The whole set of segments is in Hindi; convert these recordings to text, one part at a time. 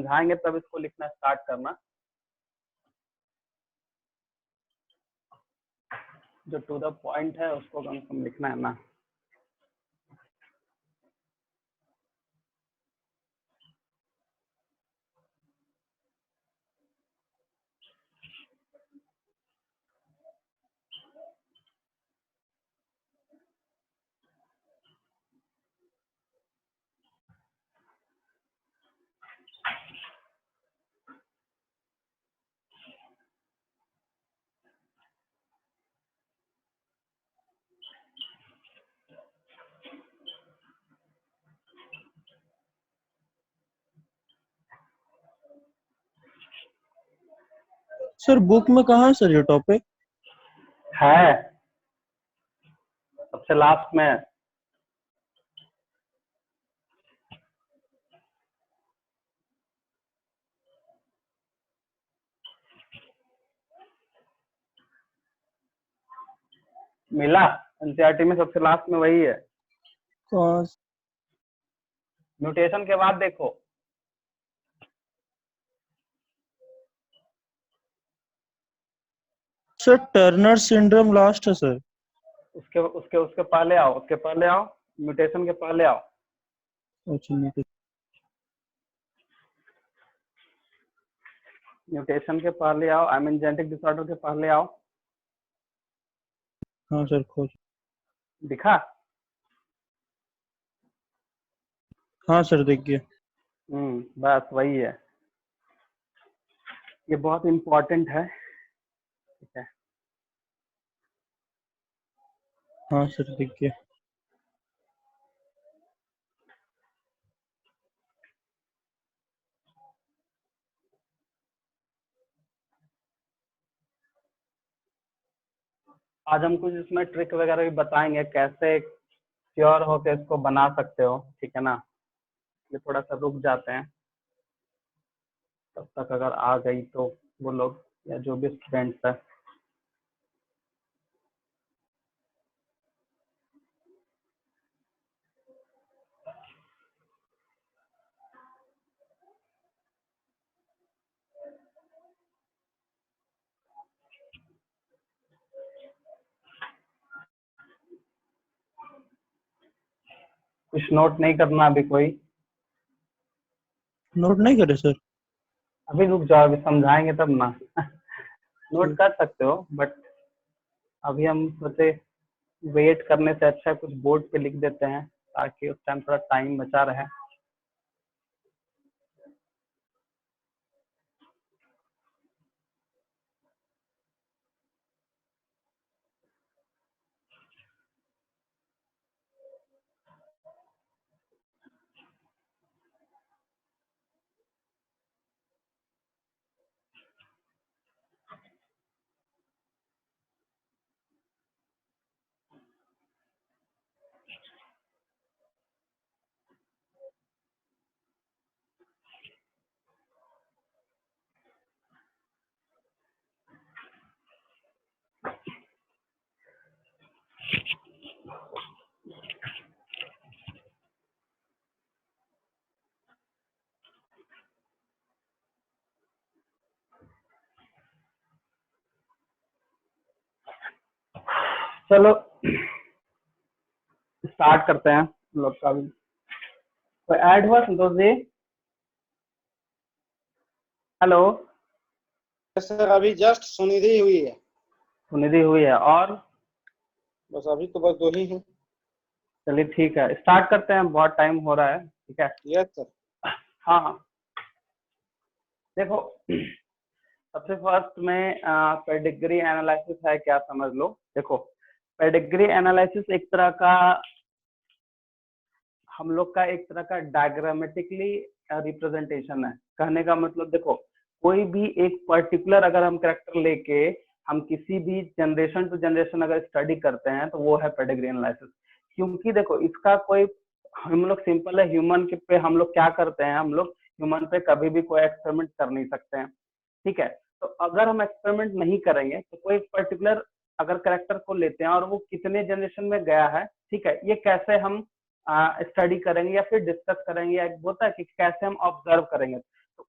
समझाएंगे तब इसको लिखना स्टार्ट करना। जो टू द पॉइंट है उसको कम से कम लिखना है ना। सर बुक में कहाँ है सर ये टॉपिक? है सबसे लास्ट में। मिला एनसीईआरटी में सबसे लास्ट में वही है। कहाँ? म्यूटेशन के बाद देखो। सर टर्नर सिंड्रोम लास्ट है सर। उसके उसके उसके पहले आओ, उसके पहले आओ, म्यूटेशन के पहले आओ। अच्छा म्यूटेशन के पहले आओ, आई मीन जेनेटिक डिसऑर्डर के पहले आओ। हाँ सर खोज। दिखा? हाँ सर देख गया। बस वही है, ये बहुत इम्पोर्टेंट है। ठीक है, हाँ सर देख गया। आज हम कुछ इसमें ट्रिक वगैरह भी बताएंगे कैसे श्योर होकर इसको बना सकते हो। ठीक है ना, ये थोड़ा सा रुक जाते हैं, तब तक अगर आ गई तो वो लोग या जो भी स्टूडेंट्स है। कुछ नोट नहीं करना अभी कोई? नोट नहीं करे सर? अभी रुक जाओ, अभी समझाएंगे तब ना। नोट कर सकते हो बट अभी हम सोचे वेट करने से अच्छा कुछ बोर्ड पे लिख देते हैं ताकि उस टाइम थोड़ा टाइम बचा रहे। चलो स्टार्ट करते हैं लोग का भी। तो ऐड हुआ संतोष जी? हेलो सर अभी जस्ट सुनिधि हुई है। सुनिधि हुई है और बस अभी तो बस 2 ही हैं। चलिए ठीक है, स्टार्ट करते हैं, बहुत टाइम हो रहा है। ठीक है, यस सर। हाँ हाँ देखो, सबसे फर्स्ट में पेडिग्री एनालिसिस है, क्या समझ लो। देखो पेडिग्री एनालिसिस एक तरह का हम लोग का एक तरह का डायग्रामेटिकली रिप्रेजेंटेशन है। कहने का मतलब देखो, कोई भी एक पर्टिकुलर अगर हम कैरेक्टर लेके हम किसी भी जनरेशन टू जनरेशन अगर स्टडी करते हैं तो वो है पेडिग्री एनालिसिस। क्योंकि देखो इसका कोई, हम लोग सिंपल है, ह्यूमन के पे हम लोग क्या करते हैं, हम लोग ह्यूमन पे कभी भी कोई एक्सपेरिमेंट कर नहीं सकते हैं। ठीक है, तो अगर हम एक्सपेरिमेंट नहीं करेंगे तो कोई पर्टिकुलर अगर कैरेक्टर को लेते हैं और वो कितने जनरेशन में गया है, ठीक है, ये कैसे हम स्टडी करेंगे या फिर डिस्कस करेंगे, या होता है कि कैसे हम ऑब्जर्व करेंगे। तो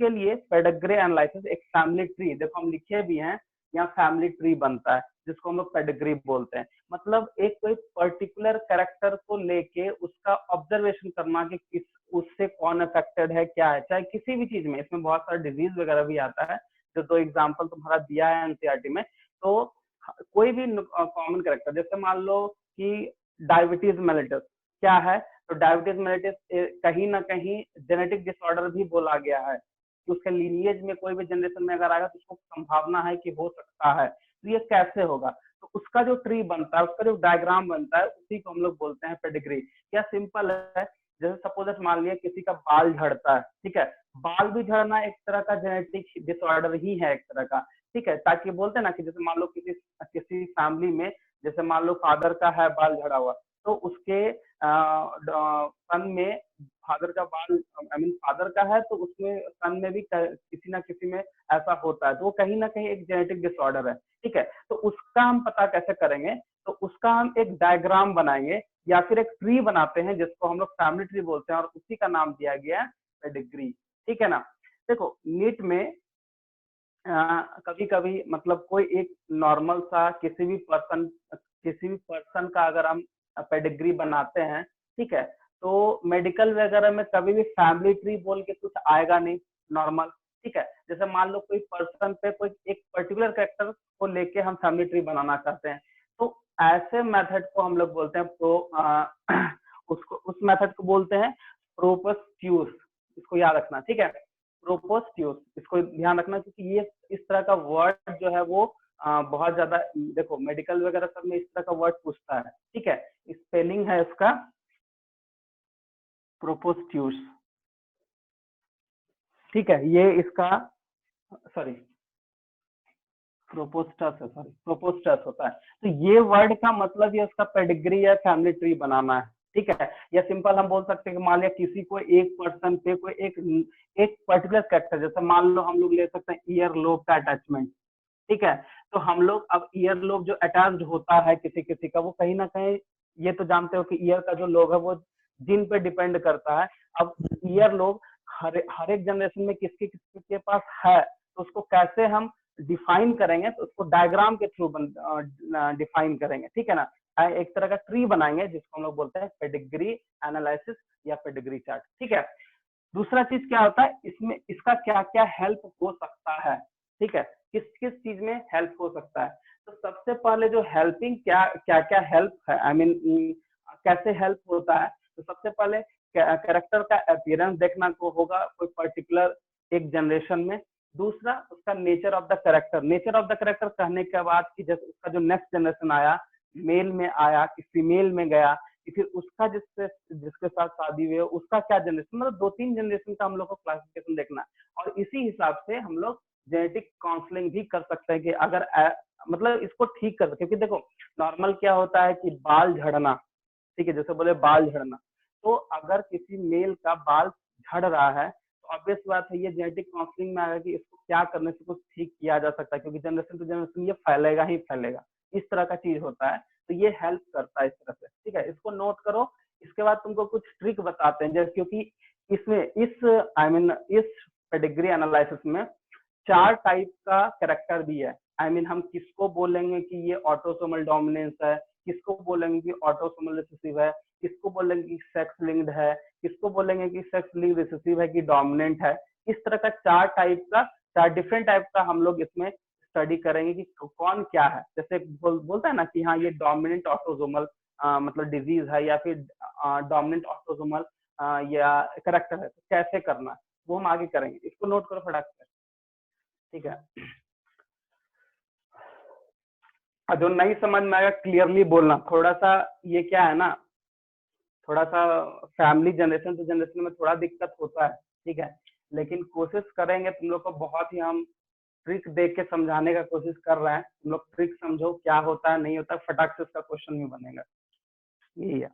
उसके लिए पेडिग्री एनालिसिस एक फैमिली ट्री, देखो हम लिखे भी हैं यहाँ फैमिली ट्री बनता है जिसको हम लोग पेडिग्री बोलते हैं। मतलब एक कोई पर्टिकुलर कैरेक्टर को लेके उसका ऑब्जर्वेशन करना कि किस उससे कौन अफेक्टेड है, क्या है, चाहे किसी भी चीज में। इसमें बहुत सारा डिजीज वगैरह भी आता है, जो 2 एग्जाम्पल तुम्हारा दिया है एनसीईआरटी में। तो कोई भी कॉमन कैरेक्टर, जैसे मान लो कि डायबिटीज मेलिटस क्या है, तो डायबिटीज मेलिटस कहीं ना कहीं जेनेटिक डिसऑर्डर भी बोला गया है कि उसके लीनिएज में कोई भी जनरेशन में अगर आएगा तो उसको संभावना है कि हो सकता है। तो ये कैसे होगा, तो उसका जो ट्री बनता है, उसका जो डायग्राम बनता है, उसी को हम लोग बोलते हैं पेडिग्री। क्या सिंपल है, जैसे सपोज मान लिया किसी का बाल झड़ता है, ठीक है, बाल भी झड़ना एक तरह का जेनेटिक डिसऑर्डर ही है एक तरह का, ठीक है। ताकि बोलते हैं ना कि जैसे मान लो किसी फैमिली में, जैसे मान लो फादर का है बाल झड़ा हुआ, तो उसके सन में फादर का बाल, आई मीन फादर का है तो उसमें सन में भी किसी ना किसी में ऐसा होता है, तो वो कहीं ना कहीं एक जेनेटिक डिसऑर्डर है, ठीक है। तो उसका हम पता कैसे करेंगे, तो उसका हम एक डायग्राम बनाएंगे या फिर एक ट्री बनाते हैं जिसको हम लोग फैमिली ट्री बोलते हैं, और उसी का नाम दिया गया है पेडिग्री, ठीक है ना। देखो नीट में कभी कभी मतलब कोई एक नॉर्मल सा किसी भी पर्सन का अगर हम पेडिग्री बनाते हैं, ठीक है, तो मेडिकल वगैरह में कभी भी फैमिली ट्री बोल के कुछ आएगा नहीं, नॉर्मल, ठीक है। जैसे मान लो कोई पर्सन पे कोई एक पर्टिकुलर कैरेक्टर को लेके हम फैमिली ट्री बनाना चाहते हैं, तो ऐसे मेथड को हम लोग बोलते हैं उसको उस मेथड को बोलते हैं प्रोपोस्ट्यूस, इसको याद रखना, ठीक है, प्रोपोस्ट्यूस, इसको ध्यान रखना, क्योंकि ये इस तरह का वर्ड जो है वो बहुत ज्यादा, देखो मेडिकल वगैरह सब में इस तरह का वर्ड पूछता है, ठीक है। स्पेलिंग है इसका प्रोपोस्ट्यूस, ठीक है। ये इसका सॉरी प्रोपोस्टस है, सॉरी प्रोपोस्टस होता है। तो ये वर्ड का मतलब ये उसका पेडिग्री या फैमिली ट्री बनाना है, ठीक है। या सिंपल हम बोल सकते हैं कि मान लिया किसी को एक पर्सन पे कोई एक पर्टिकुलर कैरेक्टर, जैसे मान लो हम लोग ले सकते हैं ईयर लोब का अटैचमेंट, ठीक है। तो हम लोग अब ईयर लोब जो अटैच्ड होता है किसी किसी का, वो कहीं ना कहीं, ये तो जानते हो कि ईयर का जो लोब है वो जिन पे डिपेंड करता है। अब ईयर लोब हर एक जनरेशन में किसके किसके के पास है, तो उसको कैसे हम डिफाइन करेंगे, तो उसको डायग्राम के थ्रू डिफाइन करेंगे, ठीक है ना। एक तरह का ट्री बनाएंगे जिसको हम लोग बोलते हैं पेडिग्री एनालिसिस या पेडिग्री चार्ट, ठीक है। दूसरा चीज क्या होता है इसमें, इसका क्या क्या हेल्प हो सकता है, ठीक है, किस किस चीज में हेल्प हो सकता है। तो सबसे पहले जो हेल्पिंग क्या क्या क्या हेल्प है, आई मीन कैसे हेल्प होता है, तो सबसे पहले कैरेक्टर का अपीयरेंस देखना को होगा कोई पर्टिकुलर एक जनरेशन में। दूसरा उसका nature of the character, nature of the character कहने के बाद कि जैसे उसका जो नेक्स्ट जनरेशन आया, मेल में आया कि फीमेल में गया, कि फिर उसका जिसके साथ शादी हुई है उसका क्या जनरेशन, मतलब 2-3 जनरेशन का हम लोग को क्लासिफिकेशन देखना है। और इसी हिसाब से हम लोग जेनेटिक काउंसलिंग भी कर सकते हैं कि अगर मतलब इसको ठीक कर, क्योंकि देखो नॉर्मल क्या होता है कि बाल झड़ना, ठीक है, जैसे बोले बाल झड़ना, तो अगर किसी मेल का बाल झड़ रहा है तो ऑब्वियस बात है ये जेनेटिक काउंसलिंग में आएगा कि इसको क्या करने से कुछ ठीक किया जा सकता है, क्योंकि जनरेशन टू जनरेशन ये फैलेगा ही फैलेगा, इस तरह का चीज होता है। तो ये हेल्प करता है इस तरह से, ठीक है, इसको नोट करो। इसके बाद तुमको कुछ ट्रिक बताते हैं, जैसे क्योंकि इसमें इस पेडिग्री एनालिसिस में 4 टाइप का कैरेक्टर भी है। आई मीन हम किसको बोलेंगे कि ये ऑटोसोमल डोमिनेंस है, किसको बोलेंगे कि ऑटोसोमल रिसेसिव है, किसको बोलेंगे कि सेक्स लिंक्ड है, किसको बोलेंगे कि सेक्स लिंक्ड रिसेसिव है कि डोमिनेंट है। इस तरह का 4 टाइप का, 4 डिफरेंट टाइप का हम लोग इसमें स्टडी करेंगे कि कौन क्या है। जैसे बोलता है ना कि हाँ ये डोमिनेंट ऑटोसोमल मतलब डिजीज है या फिर डोमिनेंट ऑटोसोमल या करेक्टर है, तो कैसे करना है वो हम आगे करेंगे। इसको नोट करो फटाक से, ठीक है। जो नहीं समझ में आएगा क्लियरली बोलना, थोड़ा सा ये क्या है ना, थोड़ा सा फैमिली जनरेशन टू जनरेशन में थोड़ा दिक्कत होता है, ठीक है, लेकिन कोशिश करेंगे तुम लोग को बहुत ही हम ट्रिक देख के समझाने का कोशिश कर रहे हैं। तुम लोग ट्रिक समझो क्या होता है नहीं होता, फटाक से उसका क्वेश्चन भी बनेगा, यही है।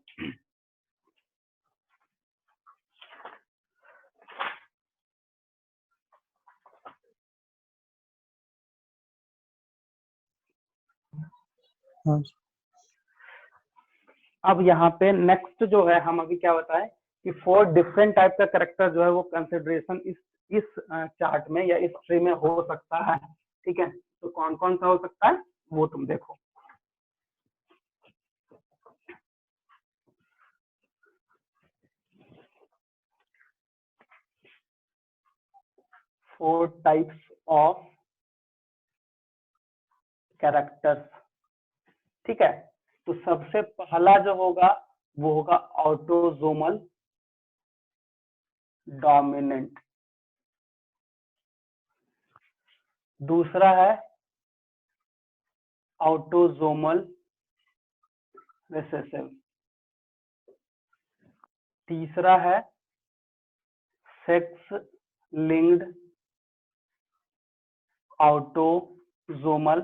हाँ अब यहाँ पे नेक्स्ट जो है हम अभी क्या बताएं कि 4 डिफरेंट टाइप का कैरेक्टर जो है वो कंसिडरेशन इस चार्ट में या इस ट्री में हो सकता है, ठीक है। तो कौन कौन सा हो सकता है वो तुम देखो। फोर टाइप्स ऑफ कैरेक्टर्स, ठीक है। तो सबसे पहला जो होगा वो होगा ऑटोसोमल डोमिनेंट, दूसरा है ऑटोसोमल रिसेसिव, तीसरा है sex linked autosomal,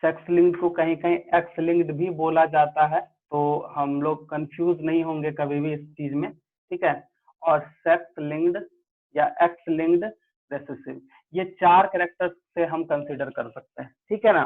sex linked को कहीं कहीं एक्स लिंक्ड भी बोला जाता है, तो हम लोग कंफ्यूज नहीं होंगे कभी भी इस चीज में, ठीक है। और सेक्स लिंक्ड या एक्स लिंक्ड रिसेसिव, ये 4 कैरेक्टर्स से हम कंसीडर कर सकते हैं, ठीक है ना।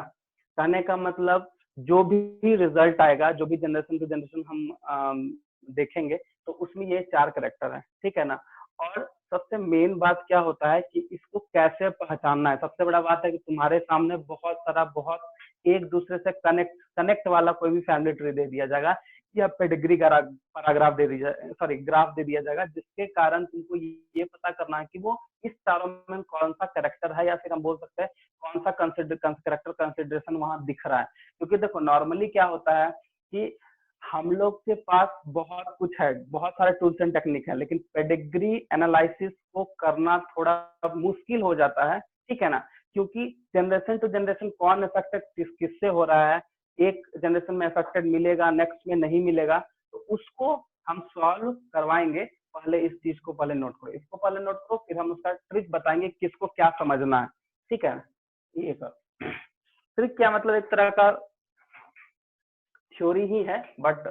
कहने का मतलब जो भी रिजल्ट आएगा, जो भी जनरेशन टू जनरेशन हम देखेंगे, तो उसमें ये 4 कैरेक्टर है, ठीक है ना। और सबसे मेन बात क्या होता है कि इसको कैसे पहचानना है। सबसे बड़ा बात है कि तुम्हारे सामने बहुत सारा बहुत एक दूसरे से कनेक्ट वाला कोई भी फैमिली ट्री दे दिया जाएगा या पेडिग्री पैराग्राफ दे दिया, सॉरी ग्राफ दे दिया जाएगा, जिसके कारण तुमको ये पता करना है कि वो इस चारों में कौन सा कैरेक्टर है, या फिर हम बोल सकते हैं कौन सा कैरेक्टर कंसिडरेशन वहां दिख रहा है। क्योंकि देखो नॉर्मली क्या होता है कि हम लोग के पास बहुत कुछ है, बहुत सारे टूल्स एंड टेक्निक है, लेकिन पेडिग्री एनालिसिस को करना थोड़ा मुश्किल हो जाता है, ठीक है ना। क्योंकि जनरेशन टू जनरेशन कौन अफेक्टेड किससे हो रहा है, एक जनरेशन में अफेक्टेड मिलेगा, नेक्स्ट में नहीं मिलेगा, तो उसको हम सॉल्व करवाएंगे। पहले इस चीज को पहले नोट करो, इसको पहले नोट करो, फिर हम उसका ट्रिक बताएंगे किसको क्या समझना है, ठीक है। ये ट्रिक क्या मतलब, एक तरह का थ्योरी ही है, बट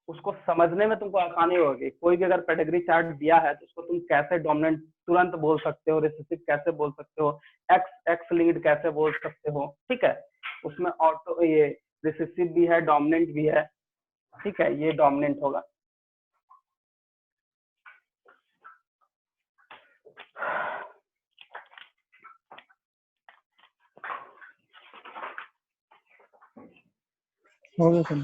उसको समझने में तुमको आसानी होगी। कोई भी अगर पेडिग्री चार्ट दिया है तो उसको तुम कैसे डोमिनेंट तुरंत बोल सकते हो, रिसेसिव कैसे बोल सकते हो, एक्स लिंक्ड कैसे बोल सकते हो, ठीक है। उसमें ऑटो ये रिसेसिव भी है, डोमिनेंट भी है, ठीक है। ये डोमिनेंट होगा। हो गया सर।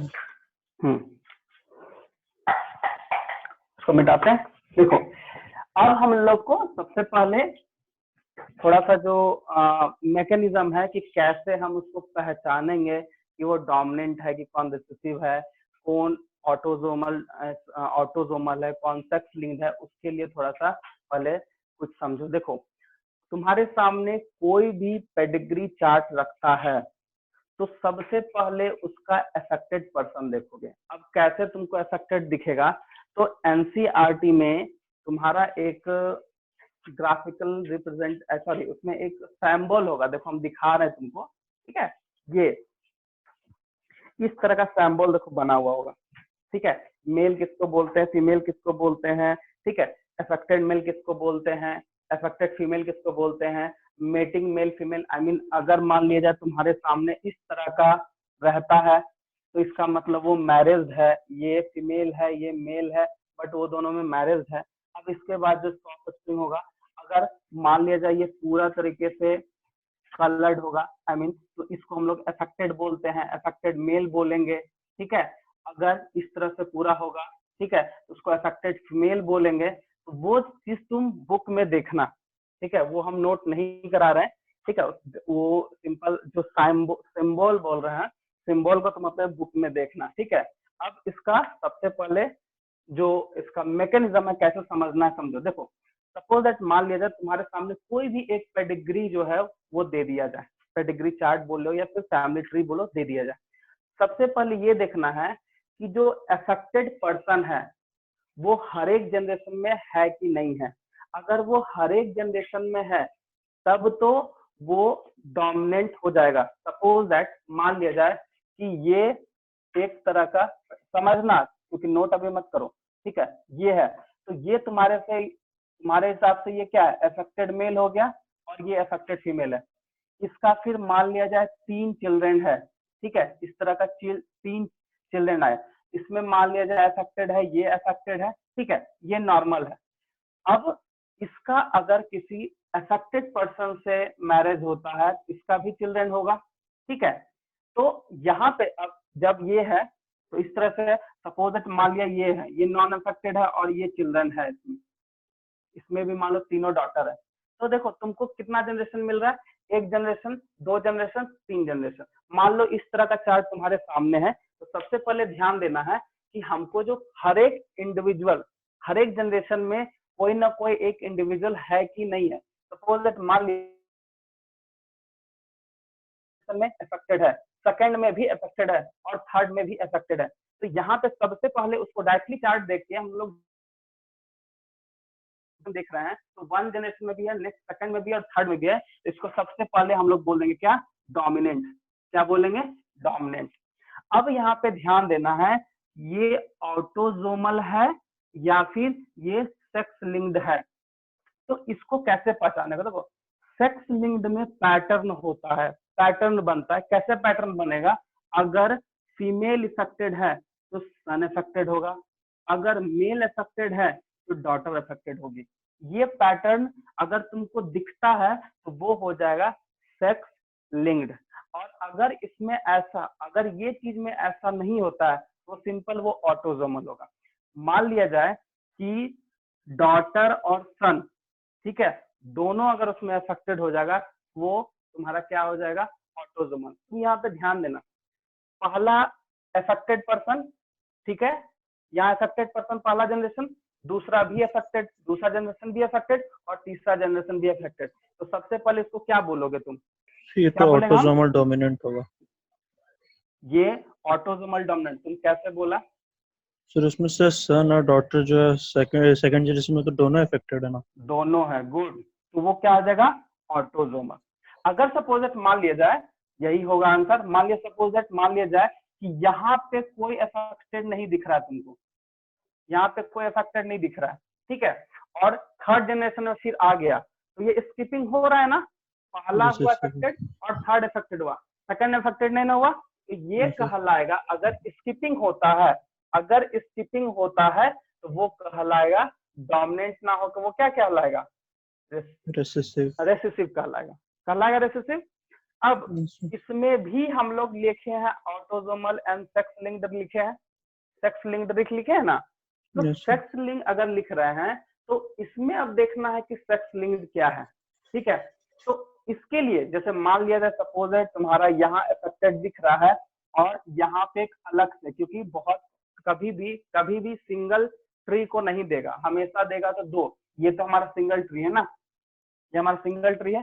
इसको मिटाते हैं। देखो अब हम लोग को सबसे पहले थोड़ा सा जो मैकेनिज्म है कि कैसे हम उसको पहचानेंगे कि वो डोमिनेंट है कि कौन रिसेसिव है, कौन ऑटोसोमल है, कौन सेक्स लिंक्ड है, उसके लिए थोड़ा सा पहले कुछ समझो। देखो तुम्हारे सामने कोई भी पेडिग्री चार्ट रखता है तो सबसे पहले उसका अफेक्टेड पर्सन देखोगे। अब कैसे तुमको अफेक्टेड दिखेगा, तो एनसीईआरटी में तुम्हारा एक ग्राफिकल रिप्रेजेंट सॉरी उसमें एक सैम्बल होगा, देखो हम दिखा रहे हैं तुमको, ठीक है। ये इस तरह का सैम्बल देखो बना हुआ होगा, ठीक है। मेल किसको बोलते हैं, फीमेल किसको बोलते हैं, ठीक है। अफेक्टेड मेल किसको बोलते हैं, अफेक्टेड फीमेल किसको बोलते हैं, mating male female. I mean अगर मान लिया जाए तुम्हारे सामने इस तरह का रहता है तो इसका मतलब वो मैरिज है, ये फीमेल है ये मेल है, बट वो दोनों में मैरिज है। अब इसके बाद जो क्रॉस स्ट्रिंग होगा, अगर मान लिया जाए ये पूरा तरीके से कलर्ड होगा, आई मीन तो इसको हम लोग अफेक्टेड बोलते हैं, अफेक्टेड मेल बोलेंगे, ठीक है। अगर इस तरह से पूरा होगा, ठीक है, उसको अफेक्टेड फीमेल बोलेंगे। तो वो चीज तुम बुक में देखना, ठीक है, वो हम नोट नहीं करा रहे हैं, ठीक है। वो सिंपल जो सिंबल बोल रहे हैं, सिंबल को तुम अपने बुक में देखना, ठीक है। अब इसका सबसे पहले जो इसका मैकेनिज्म है कैसे समझना है समझो। देखो सपोज दैट मान लिया जाए तुम्हारे सामने कोई भी एक पेडिग्री जो है वो दे दिया जाए, पेडिग्री चार्ट बोलो या फिर फैमिली ट्री बोलो, दे दिया जाए। सबसे पहले ये देखना है कि जो अफेक्टेड पर्सन है वो हर एक जनरेशन में है कि नहीं है। अगर वो हर एक जनरेशन में है तब तो वो डोमिनेंट हो जाएगा। सपोज दैट मान लिया जाए कि ये एक तरह का, समझना क्योंकि नोट अभी मत करो, ठीक है। ये है तो ये तुम्हारे हिसाब से ये क्या है, अफेक्टेड मेल हो गया और ये अफेक्टेड फीमेल है। इसका फिर मान लिया जाए 3 चिल्ड्रन है, ठीक है, इस तरह का 3 चिल्ड्रन आए, इसमें मान लिया जाए अफेक्टेड है, ये अफेक्टेड है, ठीक है, ये नॉर्मल है। अब इसका अगर किसी अफेक्टेड पर्सन से मैरिज होता है, इसका भी चिल्ड्रन होगा, ठीक है। तो यहाँ पे अब जब ये है तो इस तरह से सपोज दैट मान लिया ये है, ये नॉन अफेक्टेड है और ये चिल्ड्रन है, इसमें भी मान लो तीनों डॉटर है। तो देखो तुमको कितना जनरेशन मिल रहा है, एक जनरेशन, दो जनरेशन, तीन जनरेशन। मान लो इस तरह का चार्ट तुम्हारे सामने है, तो सबसे पहले ध्यान देना है कि हमको जो हर एक इंडिविजुअल, हर एक जनरेशन में कोई ना कोई एक इंडिविजुअल है कि नहीं है। सपोज दैट मान लिया में अफेक्टेड है, सेकंड में भी अफेक्टेड है और थर्ड में भी अफेक्टेड है। तो यहाँ पे सबसे पहले उसको डायरेक्टली चार्ट देख के हम लोग देख रहे हैं, तो वन जनरेशन में भी है, नेक्स्ट सेकंड में भी और थर्ड में भी है। तो इसको सबसे पहले हम लोग बोल देंगे क्या, डोमिनेंट। क्या बोलेंगे, डोमिनेंट। अब यहाँ पे ध्यान देना है, ये ऑटोजोमल है या फिर ये सेक्स लिंक्ड है। तो इसको कैसे पहचानेगा, देखो सेक्स लिंक्ड में पैटर्न होता है, पैटर्न बनता है। कैसे पैटर्न बनेगा, अगर फीमेल इफेक्टेड है तो सन इफेक्टेड होगा, अगर मेल इफेक्टेड है तो डॉटर इफेक्टेड होगी। ये पैटर्न अगर तुमको दिखता है तो वो हो जाएगा सेक्स लिंक्ड। और अगर इसमें ऐसा, अगर ये चीज में ऐसा नहीं होता है तो सिंपल वो ऑटोजोमल होगा। मान लिया जाए कि डॉटर और सन, ठीक है, दोनों अगर उसमें अफेक्टेड हो जाएगा, वो तुम्हारा क्या हो जाएगा, ऑटोजोमल। तुम यहाँ पे ध्यान देना, पहला अफेक्टेड पर्सन, ठीक है, यहाँ अफेक्टेड पर्सन पहला जनरेशन, दूसरा भी अफेक्टेड, दूसरा जनरेशन भी अफेक्टेड और तीसरा जनरेशन भी अफेक्टेड। तो सबसे पहले इसको क्या बोलोगे तुम, ये तो ऑटोजोमल डोमिनेंट होगा। ये ऑटोजोमल डोमिनेंट। तुम कैसे बोला सर, उसमें से सन और डॉटर जो है सेकंड जनरेशन में तो दोनों अफेक्टेड है ना। दोनों है, गुड। तो वो क्या हो जाएगा, ऑटोजोमल। अगर सपोज दैट मान लिया जाए, यही होगा आंसर, मान लिया सपोज दैट मान लिया जाए कि यहाँ पे कोई अफेक्टेड नहीं दिख रहा है तुमको, यहाँ पे कोई अफेक्टेड नहीं दिख रहा है, ठीक है, और थर्ड जनरेशन में फिर आ गया, तो ये स्किपिंग हो रहा है ना, पहला हुआ अफेक्टेड और थर्ड अफेक्टेड हुआ, सेकंड अफेक्टेड नहीं ना हुआ। तो ये कहलाएगा, अगर स्किपिंग होता है, अगर स्किपिंग होता है तो वो कहलाएगा डोमिनेंट, ना होकर वो क्या कहलाएगा, रेसेसिव कहलाएगा, कहलाएगा रेसेसिव। अब इसमें भी हम लोग लिखे हैं ऑटोजोमल एंड सेक्स लिंक्ड लिखे हैं, सेक्स लिंक्ड लिखे हैं ना। तो सेक्स लिंक अगर लिख रहे हैं तो इसमें अब देखना है कि सेक्स लिंक्ड क्या है, ठीक है। तो इसके लिए जैसे मान लिया जाए सपोज है तुम्हारा यहाँ अफेक्टेड दिख रहा है और यहाँ पे एक अलग से, क्योंकि बहुत कभी भी सिंगल ट्री को नहीं देगा, हमेशा देगा तो दो। ये तो हमारा सिंगल ट्री है ना, ये हमारा सिंगल ट्री है।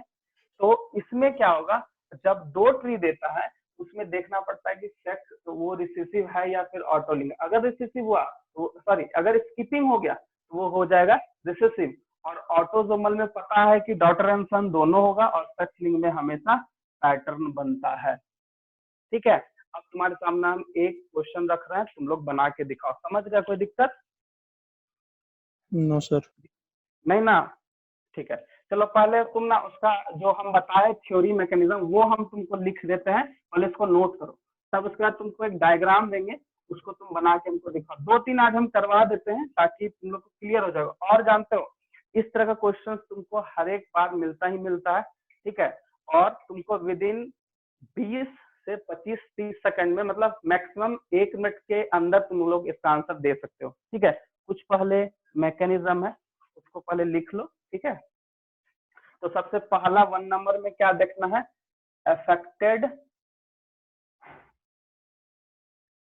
तो इसमें क्या होगा, जब दो ट्री देता है उसमें देखना पड़ता है कि सेक्स तो वो रिसेसिव है या फिर ऑटोलिंग। अगर रिसेसिव हुआ तो सॉरी, अगर स्किपिंग हो गया तो वो हो जाएगा रिसेसिव। और ऑटोजोमल में पता है कि डॉटर एंड सन दोनों होगा और सेक्स लिंक में हमेशा पैटर्न बनता है, ठीक है। अब तुम्हारे सामने हम एक क्वेश्चन रख रहे हैं, तुम लोग बना के दिखाओ। समझ गया, कोई दिक्कत? No sir. नहीं ना, ठीक है। चलो पहले तुम ना उसका जो हम बताए थ्योरी मैकेनिज्म वो हम तुमको लिख देते हैं, पहले इसको नोट करो। तब उसके बाद तुमको एक डायग्राम देंगे, उसको तुम बना के हमको दिखाओ। 2-3 आज हम करवा देते हैं ताकि तुम लोग को क्लियर हो जाएगा। और जानते हो इस तरह का क्वेश्चन तुमको हर एक बार मिलता ही मिलता है, ठीक है। और तुमको विद इन 20 से 25-30 सेकंड में, मतलब मैक्सिमम 1 मिनट के अंदर तुम लोग इसका आंसर दे सकते हो, ठीक है। कुछ पहले मैकेनिज्म है उसको पहले लिख लो, ठीक है। तो सबसे पहला 1 नंबर में क्या देखना है, affected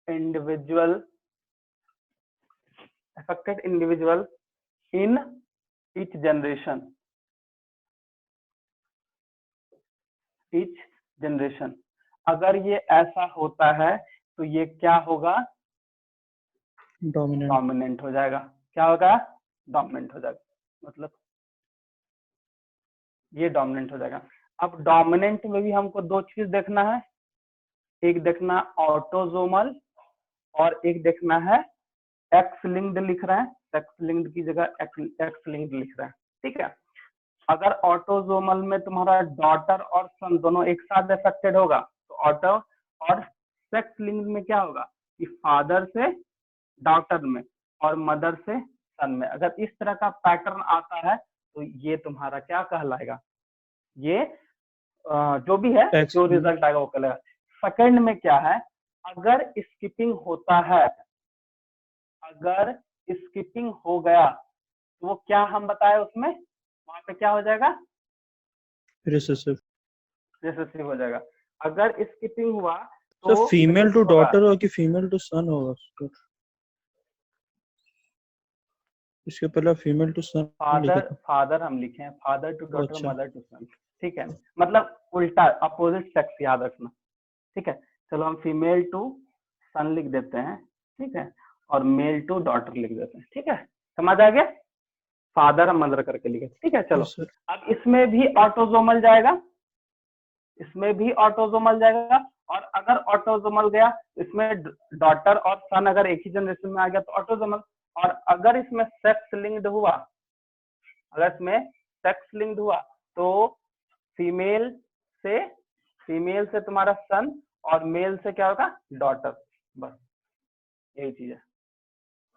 individual in each generation. अगर ये ऐसा होता है तो ये क्या होगा, डोमिनेंट हो जाएगा। क्या होगा, डोमिनेंट हो जाएगा, मतलब ये डोमिनेंट हो जाएगा। अब डोमिनेंट में भी हमको 2 चीज देखना है, एक देखना ऑटोजोमल और एक देखना है एक्स लिंक्ड लिख रहे हैं, सेक्स लिंक्ड की जगह एक्स लिंक्ड लिख रहे हैं, ठीक है। अगर ऑटोजोमल में तुम्हारा डॉटर और सन दोनों एक साथ अफेक्टेड होगा तो ऑटो, और सेक्स लिंक्ड में क्या होगा कि फादर से डॉटर में और मदर से सन में। अगर इस तरह का पैटर्न आता है तो ये तुम्हारा क्या कहलाएगा, ये जो भी है X जो रिजल्ट आएगा वो कहलाएगा। सेकंड में क्या है, अगर स्किपिंग होता है, अगर स्किपिंग हो गया तो वो क्या हम बताए उसमें, वहां पे क्या हो जाएगा, रिसेसिव। रिसेसिव हो जाएगा। अगर स्किपिंग हुआ सर तो फीमेल टू होगा, डॉटर होगा कि फीमेल टू सन होगा? इसके पहले फीमेल टू सन लिखा था। फादर हम लिखे हैं, फादर टू डॉटर, अच्छा। मदर टू सन, ठीक है, मतलब उल्टा अपोजिट सेक्स याद रखना, ठीक है। चलो हम फीमेल टू सन लिख देते हैं, ठीक है, और मेल टू डॉटर लिख देते हैं, ठीक है, समझ आ गया, फादर हम मदर करके लिखे, ठीक है। चलो यस सर। अब इसमें भी ऑटोजोमल जाएगा, इसमें भी ऑटोजोमल जाएगा, और अगर ऑटोजोमल गया इसमें डॉटर और सन अगर एक ही जनरेशन में आ गया तो ऑटोजोमल, और अगर इसमें सेक्स लिंक्ड हुआ, अगर इसमें सेक्स लिंक्ड हुआ तो फीमेल से तुम्हारा सन और मेल से क्या होगा, डॉटर, बस यही चीज है,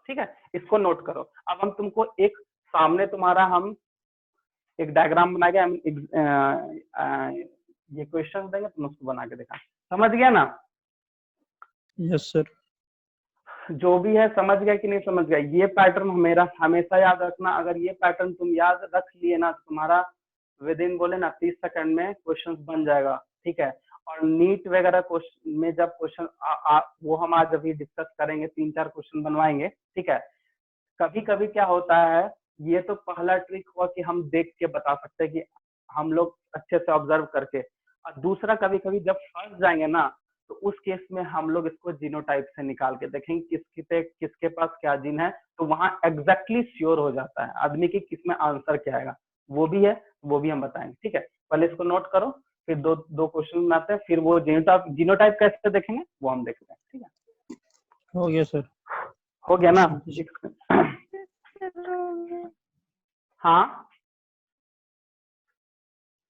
ठीक है। इसको नोट करो। अब हम तुमको एक सामने तुम्हारा हम एक डायग्राम बनाएंगे, ये क्वेश्चन देंगे, तुम उसको बना के दिखा, समझ गया ना, यस सर। जो भी है समझ गया कि नहीं समझ गया। ये पैटर्न मेरा हमेशा याद रखना, अगर ये पैटर्न तुम याद रख लिए ना तो तुम्हारा विद इन बोले ना 30 सेकंड में क्वेश्चन बन जाएगा, ठीक है। और नीट वगैरह क्वेश्चन में जब क्वेश्चन वो हम आज अभी डिस्कस करेंगे, 3-4 क्वेश्चन बनवाएंगे, ठीक है। कभी कभी क्या होता है, ये तो पहला ट्रिक हुआ कि हम देख के बता सकते हैं कि हम लोग अच्छे से ऑब्जर्व करके, और दूसरा कभी कभी जब फंस जाएंगे ना तो उस केस में हम लोग इसको जीनोटाइप से निकाल के देखेंगे किसके पास क्या जीन है, तो वहां एग्जैक्टली श्योर हो जाता है आदमी की किसमें आंसर क्या आएगा, वो भी है, वो भी हम बताएंगे, ठीक है। पहले इसको नोट करो, फिर दो क्वेश्चन बनाते हैं, फिर वो जीनोटाइप कैसे देखेंगे वो हम देखते हैं, ठीक है। हो गया सर। हो गया ना? हाँ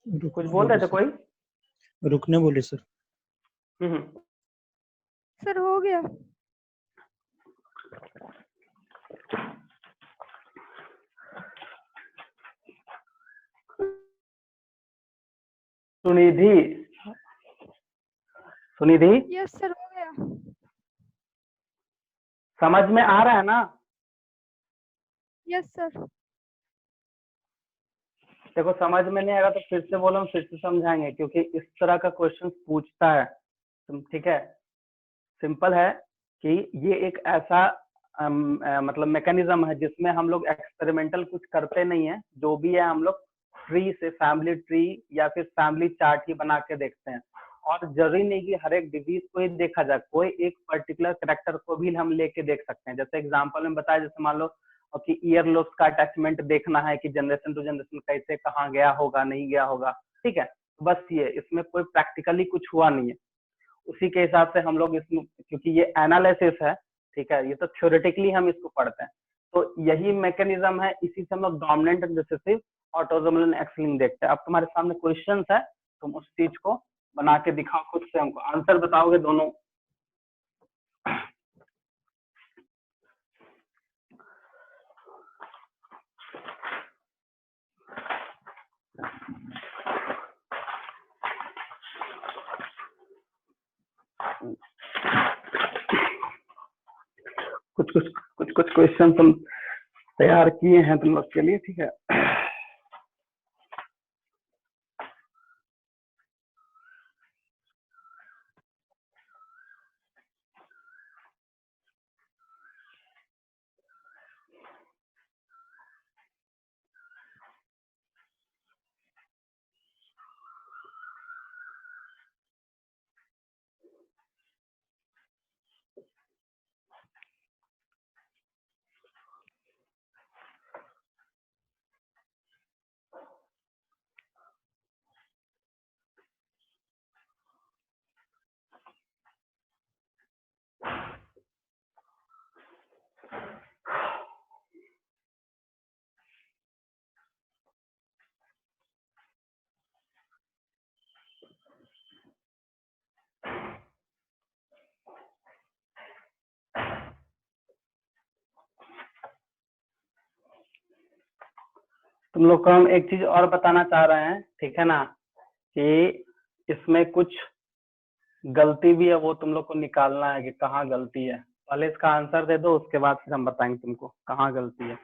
कुछ बोल रहे थे कोई? रुकने बोले सर। सर हो गया। सुनिधि यस सर हो गया। समझ में आ रहा है ना? Yes sir. देखो समझ में नहीं आएगा तो फिर से बोलो, हम फिर से समझाएंगे, क्योंकि इस तरह का क्वेश्चन पूछता है, तुम ठीक है। सिंपल है कि ये एक ऐसा मतलब मैकेनिज्म है जिसमें हम लोग एक्सपेरिमेंटल कुछ करते नहीं है, जो भी है हम लोग ट्री से फैमिली ट्री या फिर फैमिली चार्ट ही बना के देखते हैं। और जरूरी नहीं कि हर एक डिजीज को ही देखा जाए, कोई एक पर्टिकुलर करेक्टर को भी हम लेके देख सकते हैं। जैसे एग्जांपल में बताया, जैसे मान लो कि ईयर लॉस का अटैचमेंट देखना है कि जनरेशन टू जनरेशन कैसे कहाँ गया होगा, नहीं गया होगा, ठीक है। बस ये, इसमें कोई प्रैक्टिकली कुछ हुआ नहीं है, उसी के हिसाब से हम लोग इसमें, क्योंकि ये एनालिसिस है, ठीक है, ये तो थ्योरेटिकली हम इसको पढ़ते हैं, तो यही मैकेनिज्म है, इसी से हम लोग dominant recessive autosomal x linked देखते हैं। अब तुम्हारे सामने क्वेश्चन है, तुम उस चीज को बना के दिखाओ, खुद से हमको आंसर बताओगे दोनों। कुछ क्वेश्चन हम तैयार किए हैं तुम लोग के लिए, ठीक है। तुम लोग को हम एक चीज और बताना चाह रहे हैं, ठीक है ना, कि इसमें कुछ गलती भी है, वो तुम लोग को निकालना है कि कहाँ गलती है। पहले इसका आंसर दे दो, उसके बाद फिर हम बताएंगे तुमको कहाँ गलती है,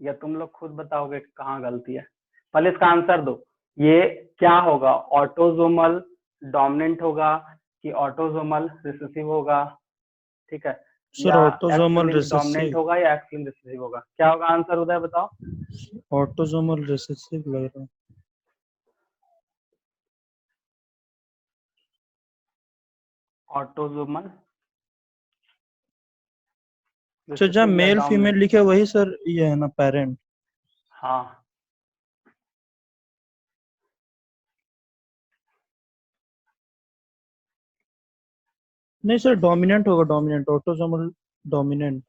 या तुम लोग खुद बताओगे कि कहाँ गलती है। पहले इसका आंसर दो, ये क्या होगा, ऑटोजोमल डोमिनेंट होगा कि ऑटोजोमल रिसेसिव होगा, ठीक है, सर या autosomal x link dominant recessive, होगा या एक्स लिंक रिसेसिव होगा। क्या होगा आंसर, उदय बताओ। ऑटोसोमल रिसेसिव लग रहा है। ऑटोजोमल सर जहाँ रिसेसिव या मेल फीमेल डोमिनेंट। लिखे वही सर ये है ना पेरेंट। हाँ, नहीं सर डोमिनेंट होगा, डोमिनेंट ऑटोसोमल डोमिनेंट।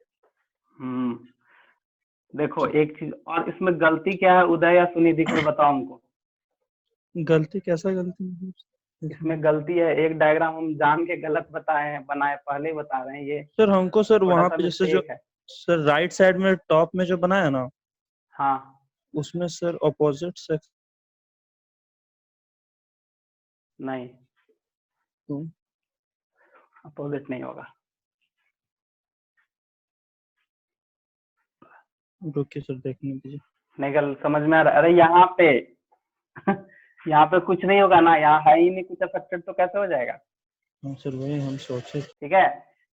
देखो एक चीज और, इसमें गलती क्या है उदय या सुनिधि, कोई बताओ हमको। गलती कैसा गलती? इसमें गलती है, एक डायग्राम हम जान के गलत बताए हैं, बनाए पहले ही बता रहे हैं, ये सर हमको सर थोड़ा वहां सा पे जैसे जो मिस्टेक है। सर राइट साइड में टॉप में जो बनाया ना, हाँ, उसमें सर ऑपोजिट सेक्स। नहीं, अपोजिट नहीं होगा। रुकिए सर देखने दीजिए। नहीं, गल समझ में आ रहा है। अरे यहाँ पे यहाँ पे कुछ नहीं होगा ना, यहाँ है ही नहीं कुछ अफेक्टेड, तो कैसे हो जाएगा। हाँ सर वही हम सोचे। ठीक है,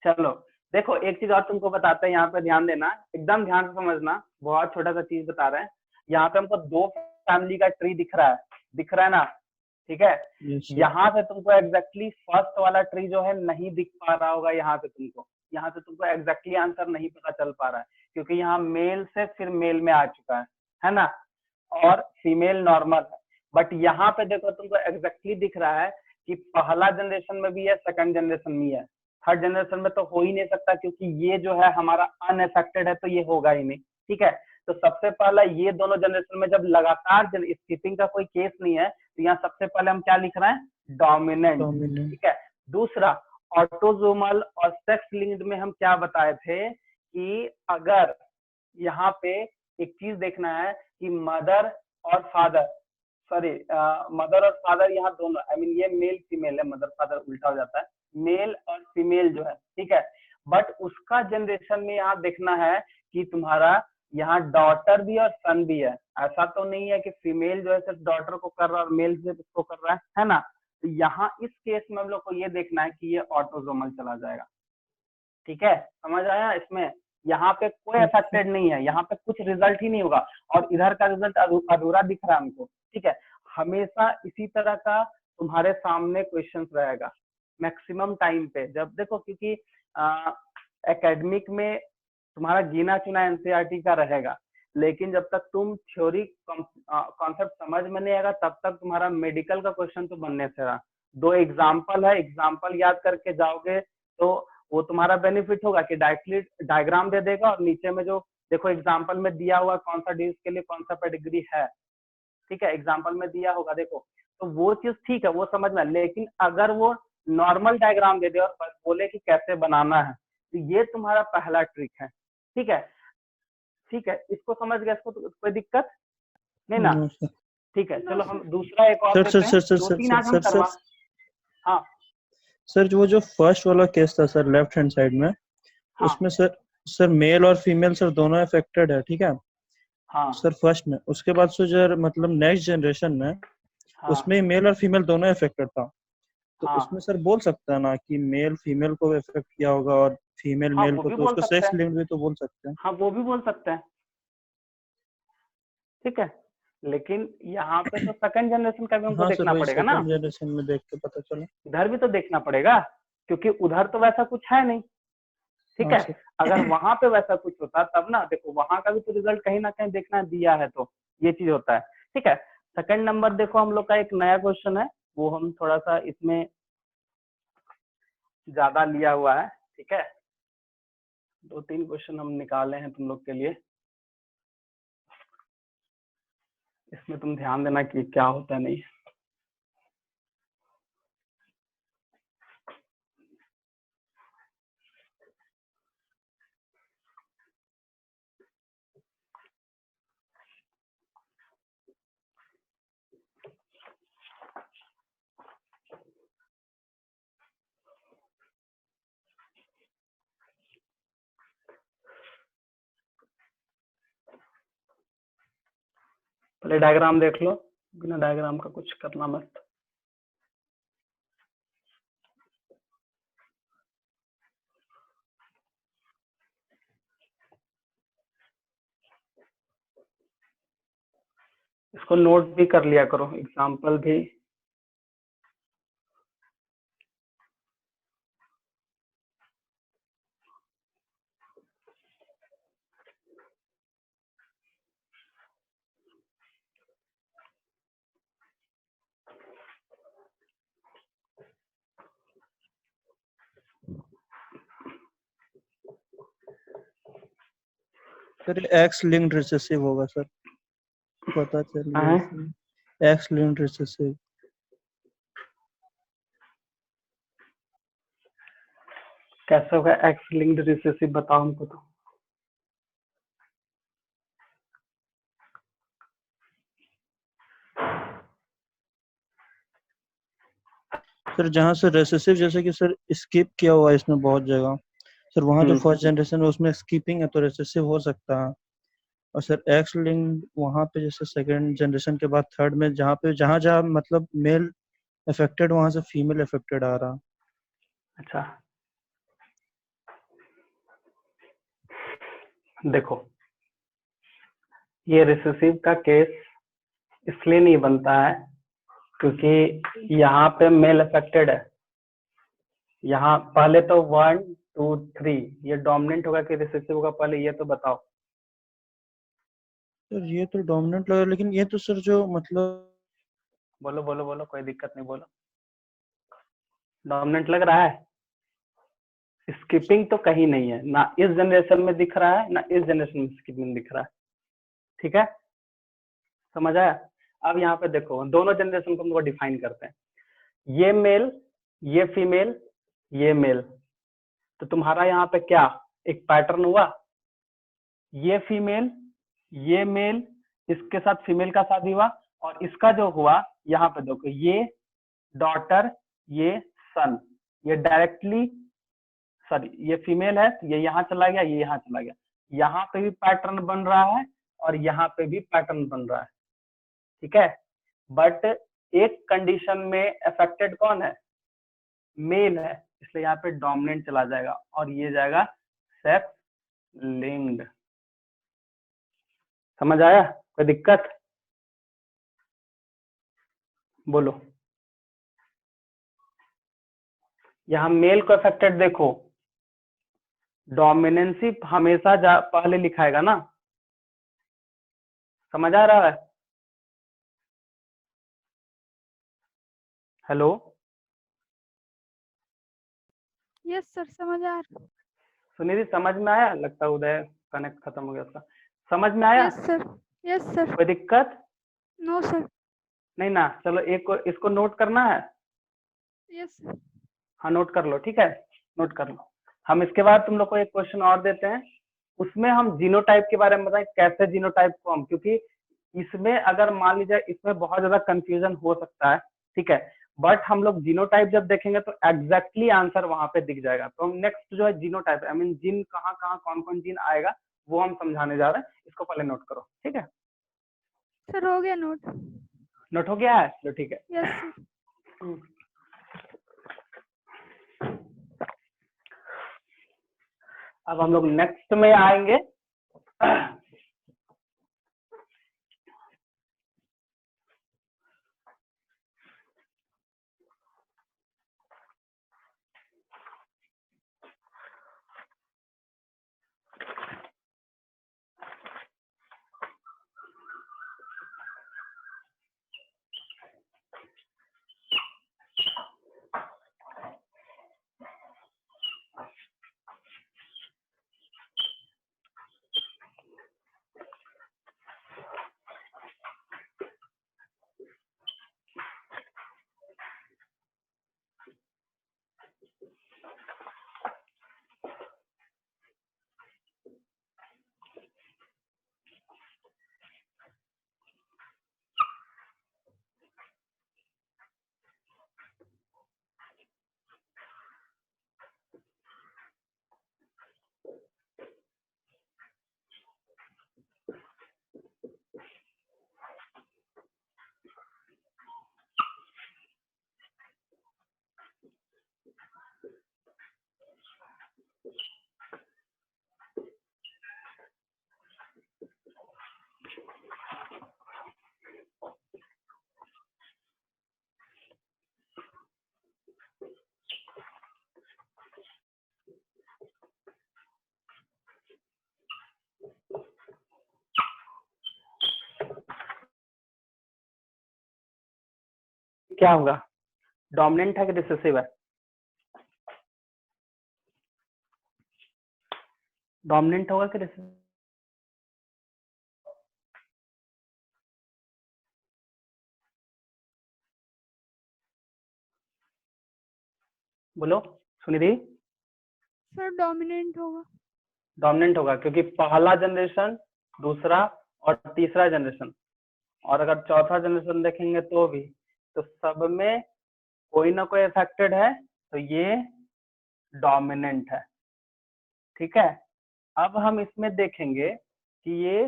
चलो देखो एक चीज और तुमको बताते हैं, यहाँ पे ध्यान देना, एकदम ध्यान से समझना, बहुत छोटा सा चीज बता रहे हैं। यहाँ पे हमको दो फैमिली का ट्री दिख रहा है ना, ठीक है। Yes sir. यहाँ से तुमको एग्जैक्टली फर्स्ट वाला ट्री जो है नहीं दिख पा रहा होगा, यहाँ से तुमको एग्जैक्टली आंसर नहीं पता चल पा रहा है, क्योंकि यहाँ मेल से फिर मेल में आ चुका है ना, और फीमेल नॉर्मल है। बट यहाँ पे देखो तुमको एग्जैक्टली दिख रहा है कि पहला जनरेशन में भी है, सेकंड जनरेशन में है, थर्ड जनरेशन में तो हो ही नहीं सकता, क्योंकि ये जो है हमारा अनएफेक्टेड है, तो ये होगा ही नहीं। ठीक है, तो सबसे पहला ये दोनों जनरेशन में जब लगातार स्किपिंग का कोई केस नहीं है, तो यहाँ सबसे पहले हम क्या लिख रहे हैं, डोमिनेंट। डोमिनेंट। ठीक है, दूसरा ऑटोजोमल और सेक्स लिंक्ड में हम क्या बताए थे कि अगर यहाँ पे एक चीज देखना है कि मदर और फादर, सॉरी मदर और फादर यहाँ दोनों, आई मीन ये मेल फीमेल है, मदर फादर उल्टा हो जाता है, मेल और फीमेल जो है, ठीक है। बट उसका जनरेशन में यहाँ देखना है कि तुम्हारा यहाँ डॉटर भी और सन भी है। ऐसा तो नहीं है कि फीमेल जो है सिर्फ डॉटर को कर रहा है और मेल सिर्फ इसको कर रहा है ना। तो यहाँ इस केस में हम लोग को ये देखना है कि ये ऑटोजोमल चला जाएगा। ठीक है, समझ आया इसमें, यहाँ पे कोई अफेक्टेड नहीं है, यहाँ पे कुछ रिजल्ट ही नहीं होगा, और इधर का रिजल्ट अधूरा दिख रहा है हमको। ठीक है, हमेशा इसी तरह का तुम्हारे सामने क्वेश्चन रहेगा मैक्सिमम टाइम पे, जब देखो, क्योंकि एकेडमिक में तुम्हारा गिना चुना एनसीईआरटी का रहेगा, लेकिन जब तक तुम थ्योरी कॉन्सेप्ट समझ में नहीं आएगा, तब तक तुम्हारा मेडिकल का क्वेश्चन तो बनने से रहा। दो एग्जाम्पल है, एग्जाम्पल याद करके जाओगे तो वो तुम्हारा बेनिफिट होगा कि डायरेक्टली डायग्राम दे देगा, और नीचे में जो देखो एग्जाम्पल में दिया हुआ कौन सा डिजीज के लिए कौन सा पेडिग्री है, ठीक है, एग्जाम्पल में दिया होगा देखो, तो वो चीज ठीक है, वो समझ में। लेकिन अगर वो नॉर्मल डायग्राम दे दे और बस बोले कि कैसे बनाना है, तो ये तुम्हारा पहला ट्रिक है। ठीक है, ठीक है, इसको समझ गए, इसको तो कोई दिक्कत नहीं ना। ठीक है, चलो हम दूसरा एक और सर लेते हैं, सर दो तीन आज हम सर करवा। हाँ सर वो जो फर्स्ट वाला केस था सर लेफ्ट हैंड साइड में, हाँ उसमें सर मेल और फीमेल सर दोनों अफेक्टेड है, ठीक है हाँ सर फर्स्ट में। उसके बाद सर मतलब नेक्स्ट जनरेशन में हाँ उसमें मेल और फीमेल दोनों अफेक्टेड था, तो हाँ उसमें सर बोल सकता है ना कि मेल फीमेल को इफेक्ट किया होगा और फीमेल हाँ, मेल वो को, भी तो बोल उसको सकते सेक्स हैं। लिंक्ड भी तो बोल सकते हैं। हाँ, वो भी बोल सकते हैं, ठीक है, लेकिन यहाँ पे तो सेकंड जनरेशन का भी हमको हाँ सर देखना वही पड़ेगा ना, सेकंड जनरेशन में देख के पता चला। इधर भी तो देखना पड़ेगा, क्योंकि उधर तो वैसा कुछ है नहीं। ठीक हाँ है, सर। अगर वहां पे वैसा कुछ होता तब ना, देखो वहां का भी तो रिजल्ट कहीं ना कहीं देखना दिया है, तो ये चीज होता है। ठीक है, सेकंड नंबर देखो हम लोग का एक नया क्वेश्चन है, वो हम थोड़ा सा इसमें ज्यादा लिया हुआ है। ठीक है, दो तीन क्वेश्चन हम निकाले हैं तुम लोग के लिए, इसमें तुम ध्यान देना कि क्या होता है नहीं। पहले डायग्राम देख लो, बिना डायग्राम का कुछ करना मत। इसको नोट भी कर लिया करो, एग्जाम्पल भी। सर एक्स लिंक्ड रिसेसिव होगा सर, पता चल हाँ, गया। X linked recessive. कैसे होगा एक्स लिंक्ड रिसेसिव, बताओ हमको तो। सर जहाँ से रेसेसिव, जैसे कि सर स्किप किया हुआ है इसमें बहुत जगह, सर वहाँ जो फर्स्ट जनरेशन है उसमें स्किपिंग है तो रेसेसिव हो सकता है। और सर एक्स लिंक्ड वहाँ पे जैसे सेकंड जनरेशन के बाद थर्ड में जहाँ जहाँ मतलब मेल अफेक्टेड वहाँ से फीमेल अफेक्टेड आ रहा। अच्छा देखो, ये रिसेसिव का केस इसलिए नहीं बनता है क्योंकि यहाँ पे मेल अफेक्टेड है। यहाँ पहले तो 1 2 3 ये डोमिनेंट होगा कि रिसेसिव होगा, पहले ये तो बताओ। सर ये तो डोमिनेंट लग रहा है, लेकिन ये तो सर जो मतलब बोलो बोलो बोलो, कोई दिक्कत नहीं, बोलो। डोमिनेंट लग रहा है? स्किपिंग तो कहीं नहीं है, ना इस जनरेशन में दिख रहा है ना इस जनरेशन में स्किपिंग दिख रहा है। ठीक है, समझ आया? अब यहाँ पे देखो, दोनों जनरेशन को हम लोग डिफाइन करते हैं। ये मेल, ये फीमेल, ये मेल। तो तुम्हारा यहाँ पे क्या एक पैटर्न हुआ, ये फीमेल, ये मेल, इसके साथ फीमेल का शादी हुआ, और इसका जो हुआ यहाँ पे देखो, ये डॉटर, ये सन, ये डायरेक्टली, सॉरी ये फीमेल है तो ये यहाँ चला गया, ये यहाँ चला गया। यहाँ पे भी पैटर्न बन रहा है और यहाँ पे भी पैटर्न बन रहा है। ठीक है, बट एक कंडीशन में अफेक्टेड कौन है? मेल है, इसलिए यहाँ पे डोमिनेंट चला जाएगा और ये जाएगा सेक्स लिंक्ड। समझ आया? कोई दिक्कत? बोलो। यहाँ मेल को अफेक्टेड देखो, डोमिनेंसी हमेशा पहले लिखाएगा ना। समझ आ रहा है? हेलो, यस सर, समझ आ रहा। सुनिधि समझ में आया? लगता है उदय कनेक्ट खत्म हो गया उसका। समझ में आया? Yes sir, yes sir. कोई दिक्कत नो सर। नहीं ना? चलो एक को इसको नोट करना है। Yes sir. हाँ नोट कर लो, ठीक है, नोट कर लो। हम इसके बाद तुम लोग को एक क्वेश्चन और देते हैं, उसमें हम जीनोटाइप के बारे में बताएं, कैसे जीनोटाइप को हम, क्योंकि इसमें अगर मान लीजिए इसमें बहुत ज्यादा कंफ्यूजन हो सकता है। ठीक है, बट हम लोग जीनोटाइप जब देखेंगे तो एग्जैक्टली आंसर वहां पे दिख जाएगा। तो हम नेक्स्ट जो है जीनोटाइप, आई मीन जीन कहाँ कहाँ कौन कौन जीन आएगा वो हम समझाने जा रहे हैं। इसको पहले नोट करो, ठीक है? सर हो गया नोट। नोट हो गया है? चलो ठीक है। Yes sir. अब हम लोग नेक्स्ट में आएंगे। क्या होगा, डोमिनेंट है कि रिसेसिव है? डोमिनेंट होगा कि रिसेसिव? बोलो सुनिधि। सर डोमिनेंट होगा। डोमिनेंट होगा क्योंकि पहला जनरेशन, दूसरा और तीसरा जनरेशन, और अगर चौथा जनरेशन देखेंगे तो भी, तो सब में कोई ना कोई अफेक्टेड है, तो ये डोमिनेंट है। ठीक है, अब हम इसमें देखेंगे कि ये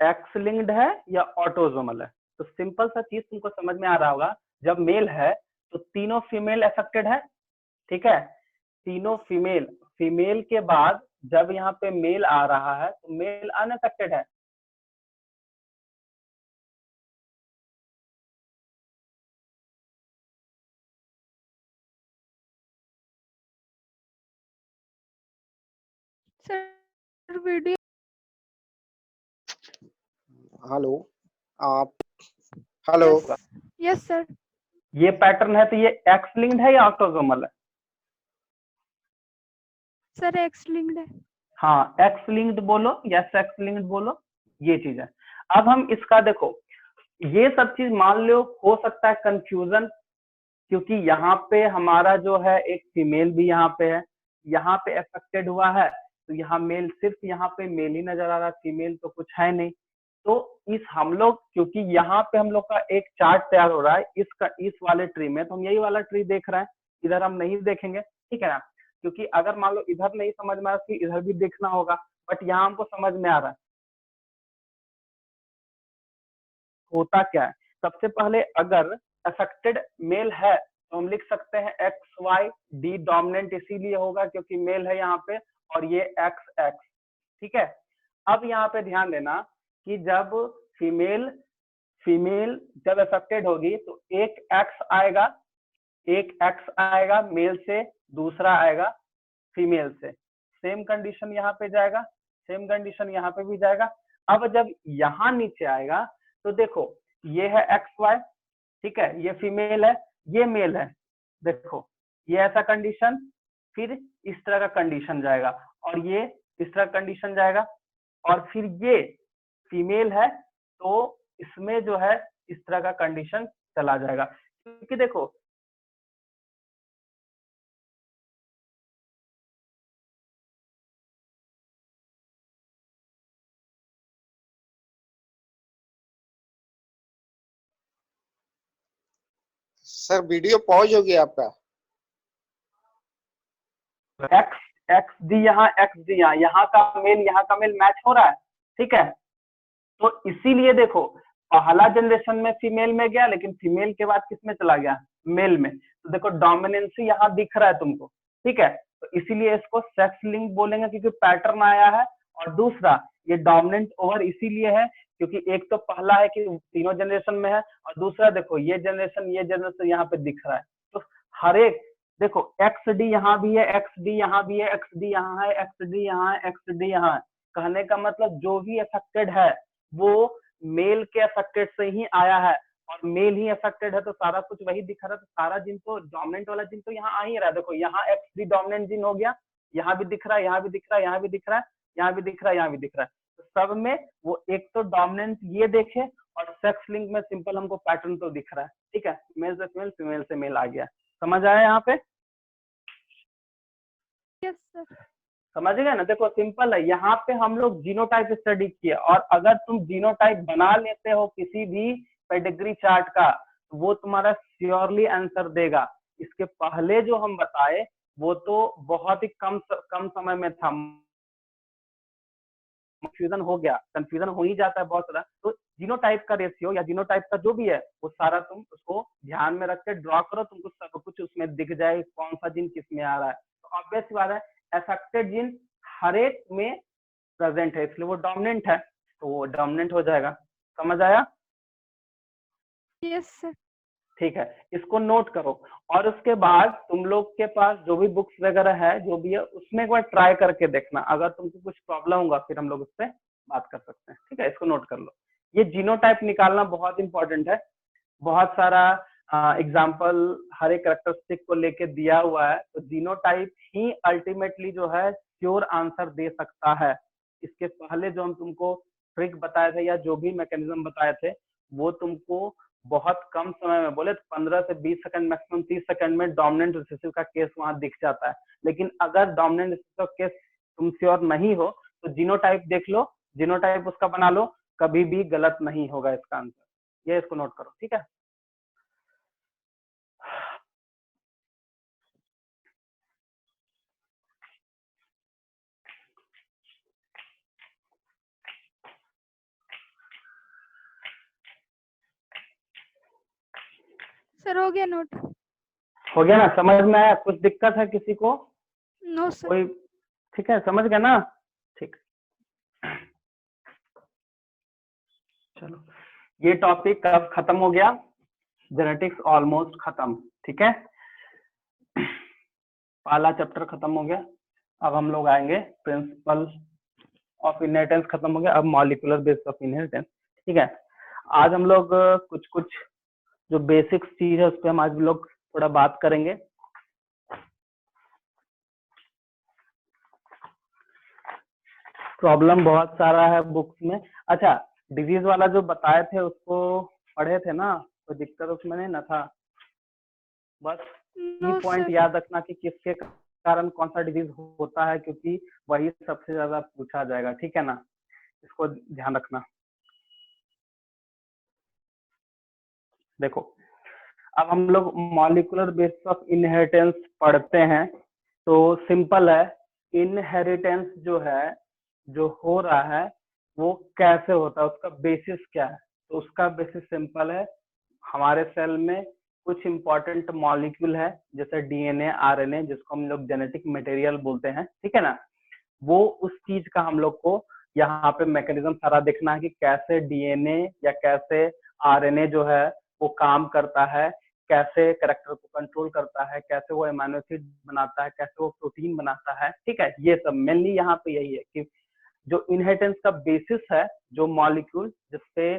एक्स लिंक्ड है या ऑटोसोमल है। तो सिंपल सा चीज तुमको समझ में आ रहा होगा, जब मेल है तो तीनों फीमेल अफेक्टेड है। ठीक है, तीनों फीमेल, फीमेल के बाद जब यहाँ पे मेल आ रहा है तो मेल अनअफेक्टेड है। Sir video. हेलो आप, हेलो। Yes sir. ये पैटर्न है तो ये एक्स लिंक्ड है या ऑटोसोमल है? सर एक्स लिंक्ड है। हाँ, एक्स लिंक्ड बोलो या सेक्स लिंक्ड बोलो, ये चीज है। अब हम इसका देखो, ये सब चीज मान लो हो सकता है कंफ्यूजन, क्योंकि यहाँ पे हमारा जो है एक फीमेल भी यहाँ पे है, यहाँ पे अफेक्टेड हुआ है, तो यहाँ मेल, सिर्फ यहाँ पे मेल ही नजर आ रहा है, फीमेल तो कुछ है नहीं। तो इस हम लोग, क्योंकि यहाँ पे हम लोग का एक चार्ट तैयार हो रहा है इस वाले ट्री में, तो हम यही वाला ट्री देख रहे हैं, इधर हम नहीं देखेंगे। ठीक है ना, क्योंकि अगर मान लो इधर नहीं समझ में आ रहा, इधर भी देखना होगा, बट यहाँ हमको समझ में आ रहा है। होता क्या है, सबसे पहले अगर अफेक्टेड मेल है तो हम लिख सकते हैं एक्स वाई डी, डोमिनेंट इसीलिए होगा क्योंकि मेल है यहाँ पे, और ये एक्स एक्स। ठीक है, अब यहाँ पे ध्यान देना कि जब फीमेल फीमेल जब अफेक्टेड होगी तो एक एक्स आएगा, एक एक्स आएगा मेल से, दूसरा आएगा फीमेल से। सेम कंडीशन यहाँ पे जाएगा, सेम कंडीशन यहाँ पे भी जाएगा। अब जब यहाँ नीचे आएगा तो देखो ये है एक्स वाई, ठीक है, ये फीमेल है, ये मेल है, देखो ये ऐसा कंडीशन, फिर इस तरह का कंडीशन जाएगा, और ये इस तरह कंडीशन जाएगा, और फिर ये फीमेल है तो इसमें जो है इस तरह का कंडीशन चला जाएगा। क्योंकि देखो सर वीडियो पॉज हो गया आपका। एक्स एक्स डी यहाँ, एक्स डी यहाँ का मेल मैच हो रहा है। ठीक है, तो इसीलिए देखो पहला जनरेशन में फीमेल में गया, लेकिन फीमेल के बाद किस में चला गया, मेल में। तो देखो डोमिनेंसी यहाँ दिख रहा है तुमको। ठीक है, तो इसीलिए इसको सेक्स लिंक बोलेंगे क्योंकि पैटर्न आया है, और दूसरा ये डोमिनेंट ओवर इसीलिए है क्योंकि एक तो पहला है कि तीनों जनरेशन में है, और दूसरा देखो ये जनरेशन यहाँ पे दिख रहा है। तो हर एक देखो एक्स डी यहाँ भी है, एक्स डी यहाँ भी है, एक्स डी यहाँ है, एक्स डी यहाँ है, एक्स डी यहाँ है। कहने का मतलब जो भी अफेक्टेड है वो मेल के अफेक्टेड से ही आया है, और मेल ही अफेक्टेड है तो सारा कुछ वही दिखा रहा है, तो सारा जिन तो डोमिनेंट वाला जिन तो यहाँ आ ही रहा है। देखो यहाँ एक्स डी डोमिनेंट जिन हो गया, यहाँ भी दिख रहा है, यहाँ भी दिख रहा है, यहाँ भी दिख रहा है, यहाँ भी दिख रहा है, यहाँ भी दिख रहा है। तो सब में वो एक तो डोमिनेंट ये देखे, और सेक्स लिंक में सिंपल हमको पैटर्न तो दिख रहा है। ठीक है, मेल से फीमेल, फीमेल से मेल आ गया। समझ आया यहाँ पे? Yes sir. समझ गए ना? देखो सिंपल है, यहाँ पे हम लोग जीनोटाइप स्टडी किए, और अगर तुम जीनोटाइप बना लेते हो किसी भी पेडिग्री चार्ट का, तो वो तुम्हारा श्योरली आंसर देगा। इसके पहले जो हम बताए वो तो बहुत ही कम समय में था, कंफ्यूजन हो गया, कंफ्यूजन हो ही जाता है बहुत सारा। तो जीनोटाइप का रेशियो या जीनोटाइप का जो भी है वो सारा तुम उसको ध्यान में रख के ड्रॉ करो, तुमको सब कुछ उसमें दिख जाए कौन सा जीन किस में आ रहा है। तो ऑब्वियस बात है अफेक्टेड जीन हर एक में प्रेजेंट है, इसलिए वो डोमिनेंट है, तो वो डोमिनेंट हो जाएगा। समझ आया? Yes sir. ठीक है, इसको नोट करो, और उसके बाद तुम लोग के पास जो भी बुक्स वगैरह है जो भी है उसमें एक बार ट्राई करके देखना, अगर तुमको कुछ प्रॉब्लम होगा फिर हम लोग उस पर बात कर सकते हैं। ठीक है, इसको नोट कर लो। ये जीनोटाइप निकालना बहुत इंपॉर्टेंट है। बहुत सारा एग्जाम्पल हर एक कैरेक्टरिस्टिक को लेके दिया हुआ है, तो जीनोटाइप ही अल्टीमेटली जो है श्योर आंसर दे सकता है। इसके पहले जो हम तुमको ट्रिक बताए थे या जो भी मैकेनिज्म बताए थे, वो तुमको बहुत कम समय में, बोले 15 से 20 सेकंड, मैक्सिमम 30 सेकंड में डोमिनेंट रिसेसिव का केस वहां दिख जाता है। लेकिन अगर डोमिनेंट रिसेसिव केस तुम श्योर नहीं हो तो जीनोटाइप देख लो, जीनोटाइप उसका बना लो, कभी भी गलत नहीं होगा इसका आंसर। ये इसको नोट करो, ठीक है। सर हो गया नोट। हो गया ना, समझ में आया? कुछ दिक्कत है किसी को? No sir. कोई? ठीक है, समझ गया ना? ठीक, चलो ये टॉपिक अब खत्म हो गया, जेनेटिक्स ऑलमोस्ट खत्म, ठीक है। पहला चैप्टर खत्म हो गया। अब हम लोग आएंगे प्रिंसिपल ऑफ इनहेरिटेंस, खत्म हो गया। अब मॉलिक्यूलर बेस ऑफ इनहेरिटेंस, ठीक है। आज हम लोग कुछ कुछ जो बेसिक चीज है उस पर हम आज लोग थोड़ा बात करेंगे। प्रॉब्लम बहुत सारा है बुक्स में। अच्छा, डिजीज वाला जो बताए थे उसको पढ़े थे ना, कोई दिक्कत उसमें नहीं ना था? बस नो की पॉइंट सर। याद रखना कि किसके कारण कौन सा डिजीज होता है, क्योंकि वही सबसे ज्यादा पूछा जाएगा, ठीक है ना। इसको ध्यान रखना। देखो, अब हम लोग मॉलिक्यूलर बेसिस ऑफ इनहेरिटेंस पढ़ते हैं। तो सिंपल है, इनहेरिटेंस जो है, जो हो रहा है वो कैसे होता है, उसका बेसिस क्या है? तो उसका बेसिस सिंपल है, हमारे सेल में कुछ इंपॉर्टेंट मॉलिक्यूल है, जैसे डीएनए, आरएनए, जिसको हम लोग जेनेटिक मटेरियल बोलते हैं, ठीक है ना। वो उस चीज का हम लोग को यहाँ पे मैकेनिज्म सारा देखना है कि कैसे डीएनए या कैसे आरएनए जो है वो काम करता है, कैसे कैरेक्टर को कंट्रोल करता है, कैसे वो अमीनो एसिड बनाता है, कैसे वो प्रोटीन बनाता है, ठीक है। ये सब मेनली यहाँ पे यही है कि जो इनहेरिटेंस का बेसिस है, जो मॉलिक्यूल जिसपे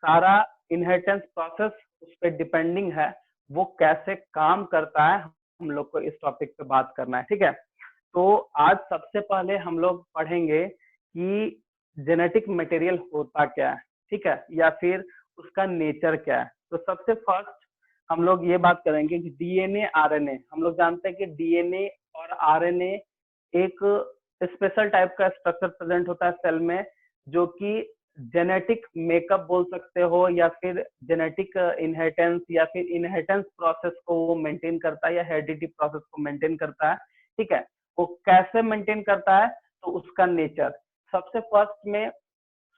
सारा इनहेरिटेंस प्रोसेस उस पर डिपेंडिंग है, वो कैसे काम करता है, हम लोग को इस टॉपिक पे बात करना है, ठीक है। तो आज सबसे पहले हम लोग पढ़ेंगे कि जेनेटिक मटेरियल होता क्या है, ठीक है, या फिर उसका नेचर क्या है। तो सबसे फर्स्ट हम लोग ये बात करेंगे कि डीएनए, आरएनए। हम लोग जानते हैं कि डीएनए और आरएनए एक स्पेशल टाइप का स्ट्रक्चर प्रेजेंट होता है सेल में, जो कि जेनेटिक मेकअप बोल सकते हो, या फिर जेनेटिक इनहेरिटेंस या फिर इनहेरिटेंस प्रोसेस को वो मेंटेन करता है, या हेरिडिटी प्रोसेस को मेंटेन करता है, ठीक है। वो कैसे मेंटेन करता है, तो उसका नेचर। सबसे फर्स्ट में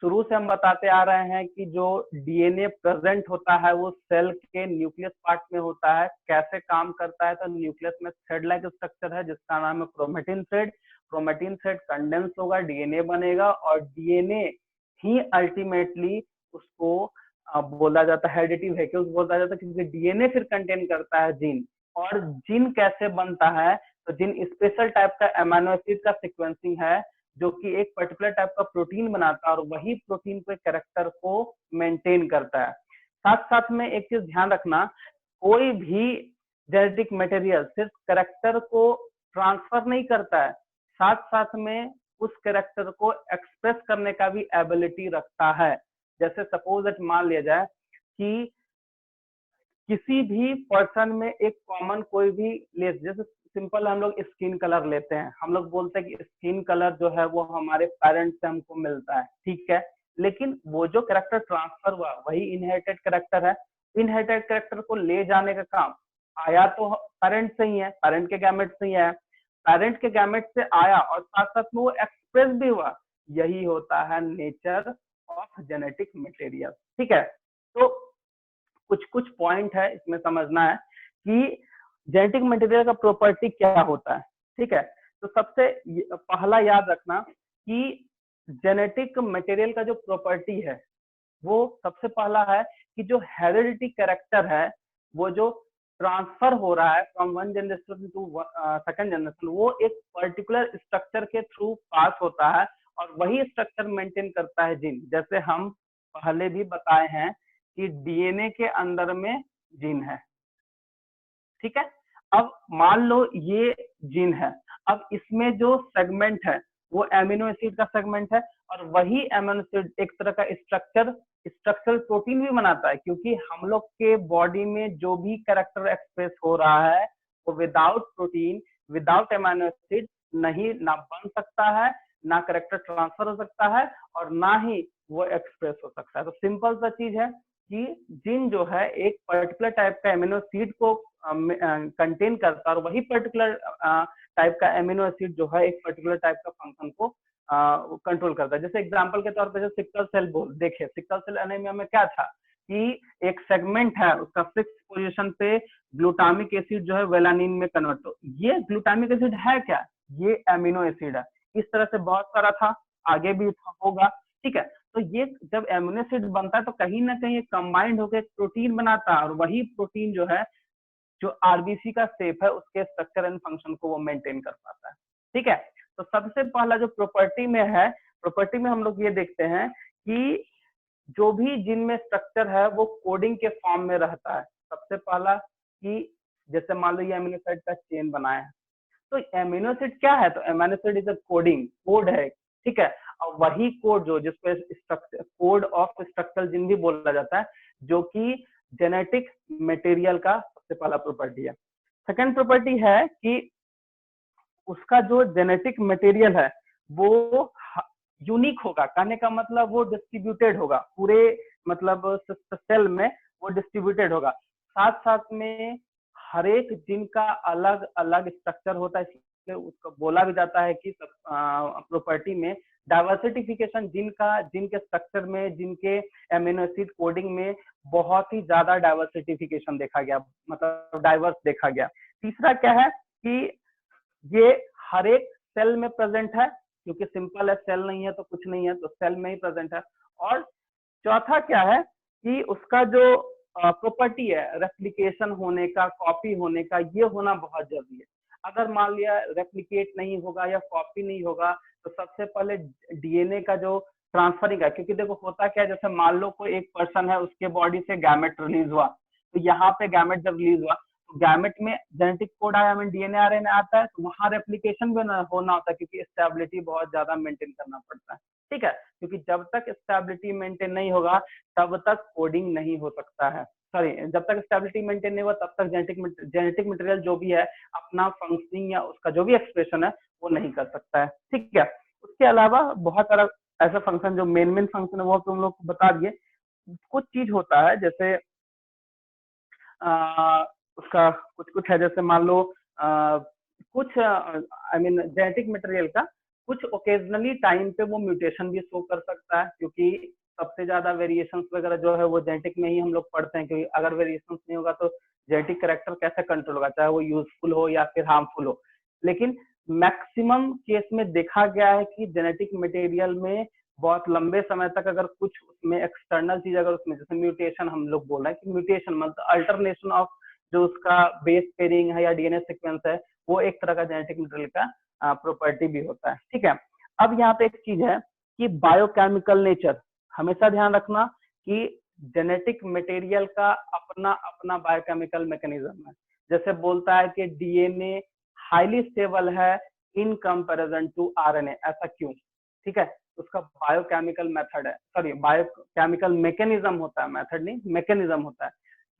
शुरू से हम बताते आ रहे हैं कि जो डीएनए प्रेजेंट होता है वो सेल के न्यूक्लियस पार्ट में होता है। कैसे काम करता है, तो न्यूक्लियस में थ्रेड लाइक स्ट्रक्चर है जिसका नाम है chromatin thread. Chromatin thread condense होगा, डीएनए बनेगा, और डीएनए ही अल्टीमेटली उसको बोला जाता है हेरिडिटी व्हीकल्स बोला जाता है, क्योंकि डीएनए फिर कंटेन करता है जीन। और जीन कैसे बनता है, तो जीन स्पेशल टाइप का अमीनो एसिड का सीक्वेंसिंग है, जो कि एक पर्टिकुलर टाइप का प्रोटीन बनाता है, और वही प्रोटीन के कैरेक्टर को मेंटेन करता है। साथ साथ में एक चीज ध्यान रखना, कोई भी जेनेटिक मटेरियल सिर्फ कैरेक्टर को ट्रांसफर नहीं करता है, साथ साथ में उस कैरेक्टर को एक्सप्रेस करने का भी एबिलिटी रखता है। जैसे सपोज दैट मान लिया जाए कि किसी भी पर्सन में एक कॉमन कोई भी जैसे सिंपल हम लोग स्किन कलर लेते हैं, हम लोग बोलते हैं कि स्किन कलर जो है वो हमारे पेरेंट्स से हमको मिलता है, ठीक है। लेकिन वो जो कैरेक्टर ट्रांसफर हुआ वही इनहेरिटेड कैरेक्टर है। इनहेरिटेड कैरेक्टर को ले जाने का काम आया तो पेरेंट से ही है, पेरेंट के गैमेट से ही है, पेरेंट के गैमेट से आया और साथ साथ में वो एक्सप्रेस भी हुआ। यही होता है नेचर ऑफ जेनेटिक मटेरियल, ठीक है। तो कुछ कुछ पॉइंट है इसमें समझना है कि जेनेटिक मटेरियल का प्रॉपर्टी क्या होता है, ठीक है। तो सबसे पहला याद रखना कि जेनेटिक मटेरियल का जो प्रॉपर्टी है वो सबसे पहला है कि जो हेरिडिटी कैरेक्टर है, वो जो ट्रांसफर हो रहा है from one generation to second generation, वो एक पर्टिकुलर स्ट्रक्चर के थ्रू पास होता है, और वही स्ट्रक्चर मेंटेन करता है जीन। जैसे हम पहले भी बताए हैं कि डीएनए के अंदर में जीन है, ठीक है। अब मान लो ये जीन है, अब इसमें जो सेगमेंट है वो एमिनो एसिड का सेगमेंट है, और वही एमिनो एसिड एक तरह का स्ट्रक्चरल प्रोटीन भी बनाता है, क्योंकि हम लोग के बॉडी में जो भी कैरेक्टर एक्सप्रेस हो रहा है वो without protein, without amino acid नहीं ना बन सकता है, ना कैरेक्टर ट्रांसफर हो सकता है, और ना ही वो एक्सप्रेस हो सकता है। तो सिंपल सा चीज है कि जीन जो है एक पर्टिकुलर टाइप का एमिनो एसिड को कंटेन करता है, और वही पर्टिकुलर टाइप का एमिनो एसिड जो है एक पर्टिकुलर टाइप का फंक्शन को कंट्रोल करता है। जैसे एग्जांपल के तौर पे जो सिकल सेल बोल देखिए, सिकल सेल एनीमिया में क्या था कि एक सेगमेंट है, उसका 6th पोजीशन पे ग्लूटामिक एसिड जो है वेलानिन में कन्वर्ट हो। ये ग्लूटामिक एसिड है क्या? ये एमिनो एसिड है। इस तरह से बहुत सारा था, आगे भी होगा, ठीक है। तो ये जब एमिनो एसिड बनता है तो कहीं ना कहीं कंबाइंड होकर एक प्रोटीन बनाता है, और वही प्रोटीन जो है जो आरबीसी का शेप है उसके स्ट्रक्चर एंड फंक्शन को वो मेंटेन कर पाता है, ठीक है। तो सबसे पहला जो प्रॉपर्टी में है, प्रॉपर्टी में हम लोग ये देखते हैं कि जो भी जीन में स्ट्रक्चर है वो कोडिंग के फॉर्म में रहता है। सबसे पहला कि जैसे मान लो ये एमिनो एसिड का चेन बनाया है, तो एमिनो एसिड क्या है? तो amino acid is a coding, code है, ठीक है। और वही कोड जो जिसपे structure code of structural gene भी बोला जाता है, जो कि जेनेटिक मटेरियल का सबसे पहला प्रॉपर्टी है। सेकंड प्रॉपर्टी है कि उसका जो जेनेटिक मटेरियल है वो यूनिक होगा, कहने का मतलब वो डिस्ट्रीब्यूटेड होगा पूरे मतलब सेल में, वो डिस्ट्रीब्यूटेड होगा। साथ साथ में हर एक जीन का अलग अलग स्ट्रक्चर होता है, इसलिए उसको बोला भी जाता है कि प्रॉपर्टी में डाइवर्सिफिकेशन जीन के स्ट्रक्चर में, जीन के एमिनो एसिड कोडिंग में बहुत ही ज्यादा डाइवर्सिफिकेशन देखा गया, मतलब डाइवर्स देखा गया। तीसरा क्या है कि ये हर एक सेल में प्रेजेंट है, क्योंकि सिंपल है, सेल नहीं है तो कुछ नहीं है, तो सेल में ही प्रेजेंट है। और चौथा क्या है कि उसका जो प्रॉपर्टी है रेप्लिकेशन होने का, कॉपी होने का, ये होना बहुत जरूरी है। अगर मान लिया रेप्लिकेट नहीं होगा या कॉपी नहीं होगा तो सबसे पहले डीएनए का जो ट्रांसफरिंग है, क्योंकि देखो होता क्या है, जैसे मान लो कोई एक पर्सन है, उसके बॉडी से गैमेट रिलीज हुआ, तो यहाँ पे गैमेट जब रिलीज हुआ तो गैमेट में जेनेटिक कोड आया, मीन डीएनए आरएनए आता है, तो वहां रेप्लिकेशन भी होना होता है, क्योंकि स्टेबिलिटी बहुत ज्यादा मेंटेन करना पड़ता है, ठीक है। क्योंकि जब तक स्टेबिलिटी मेंटेन नहीं होगा तब तक कोडिंग नहीं हो सकता है, सॉरी, जब तक स्टेबिलिटी मेंटेन नहीं हुआ तब तक जेनेटिक मटेरियल जो भी है अपना फंक्शनिंग या उसका जो भी एक्सप्रेशन है वो नहीं कर सकता है, ठीक है। उसके अलावा बहुत सारा ऐसा फंक्शन जो मेन फंक्शन है वो तुम लोग को बता दिए। कुछ चीज होता है जैसे उसका कुछ है, जैसे मान लो कुछ आई मीन जेनेटिक मटेरियल का कुछ ओकेजनली टाइम पे वो म्यूटेशन भी शो कर सकता है, क्योंकि सबसे ज्यादा वेरिएशंस वगैरह जो है वो जेनेटिक में ही हम लोग पढ़ते हैं, क्योंकि अगर वेरिएशंस नहीं होगा तो जेनेटिक कैरेक्टर कैसे कंट्रोल होगा, चाहे वो यूजफुल हो या फिर हार्मफुल हो। लेकिन मैक्सिमम केस में देखा गया है कि जेनेटिक मटेरियल में बहुत लंबे समय तक अगर कुछ उसमें एक्सटर्नल चीज अगर उसमें, जैसे म्यूटेशन हम लोग बोल रहे हैं कि म्यूटेशन मतलब अल्टरनेशन ऑफ जो उसका बेस पेयरिंग है या डीएनए सीक्वेंस है, वो एक तरह का जेनेटिक मटेरियल का प्रॉपर्टी भी होता है, ठीक है। अब यहाँ पे एक चीज है कि बायोकेमिकल नेचर, हमेशा ध्यान रखना कि जेनेटिक मटेरियल का अपना अपना बायोकेमिकल मैकेनिज्म है। जैसे बोलता है कि डीएनए हाईली स्टेबल है इन कंपैरिजन टू आरएनए, ऐसा क्यों? ठीक है, उसका बायोकेमिकल मेथड है, सॉरी बायोकेमिकल मैकेनिज्म होता है, मेथड नहीं मैकेनिज्म होता है।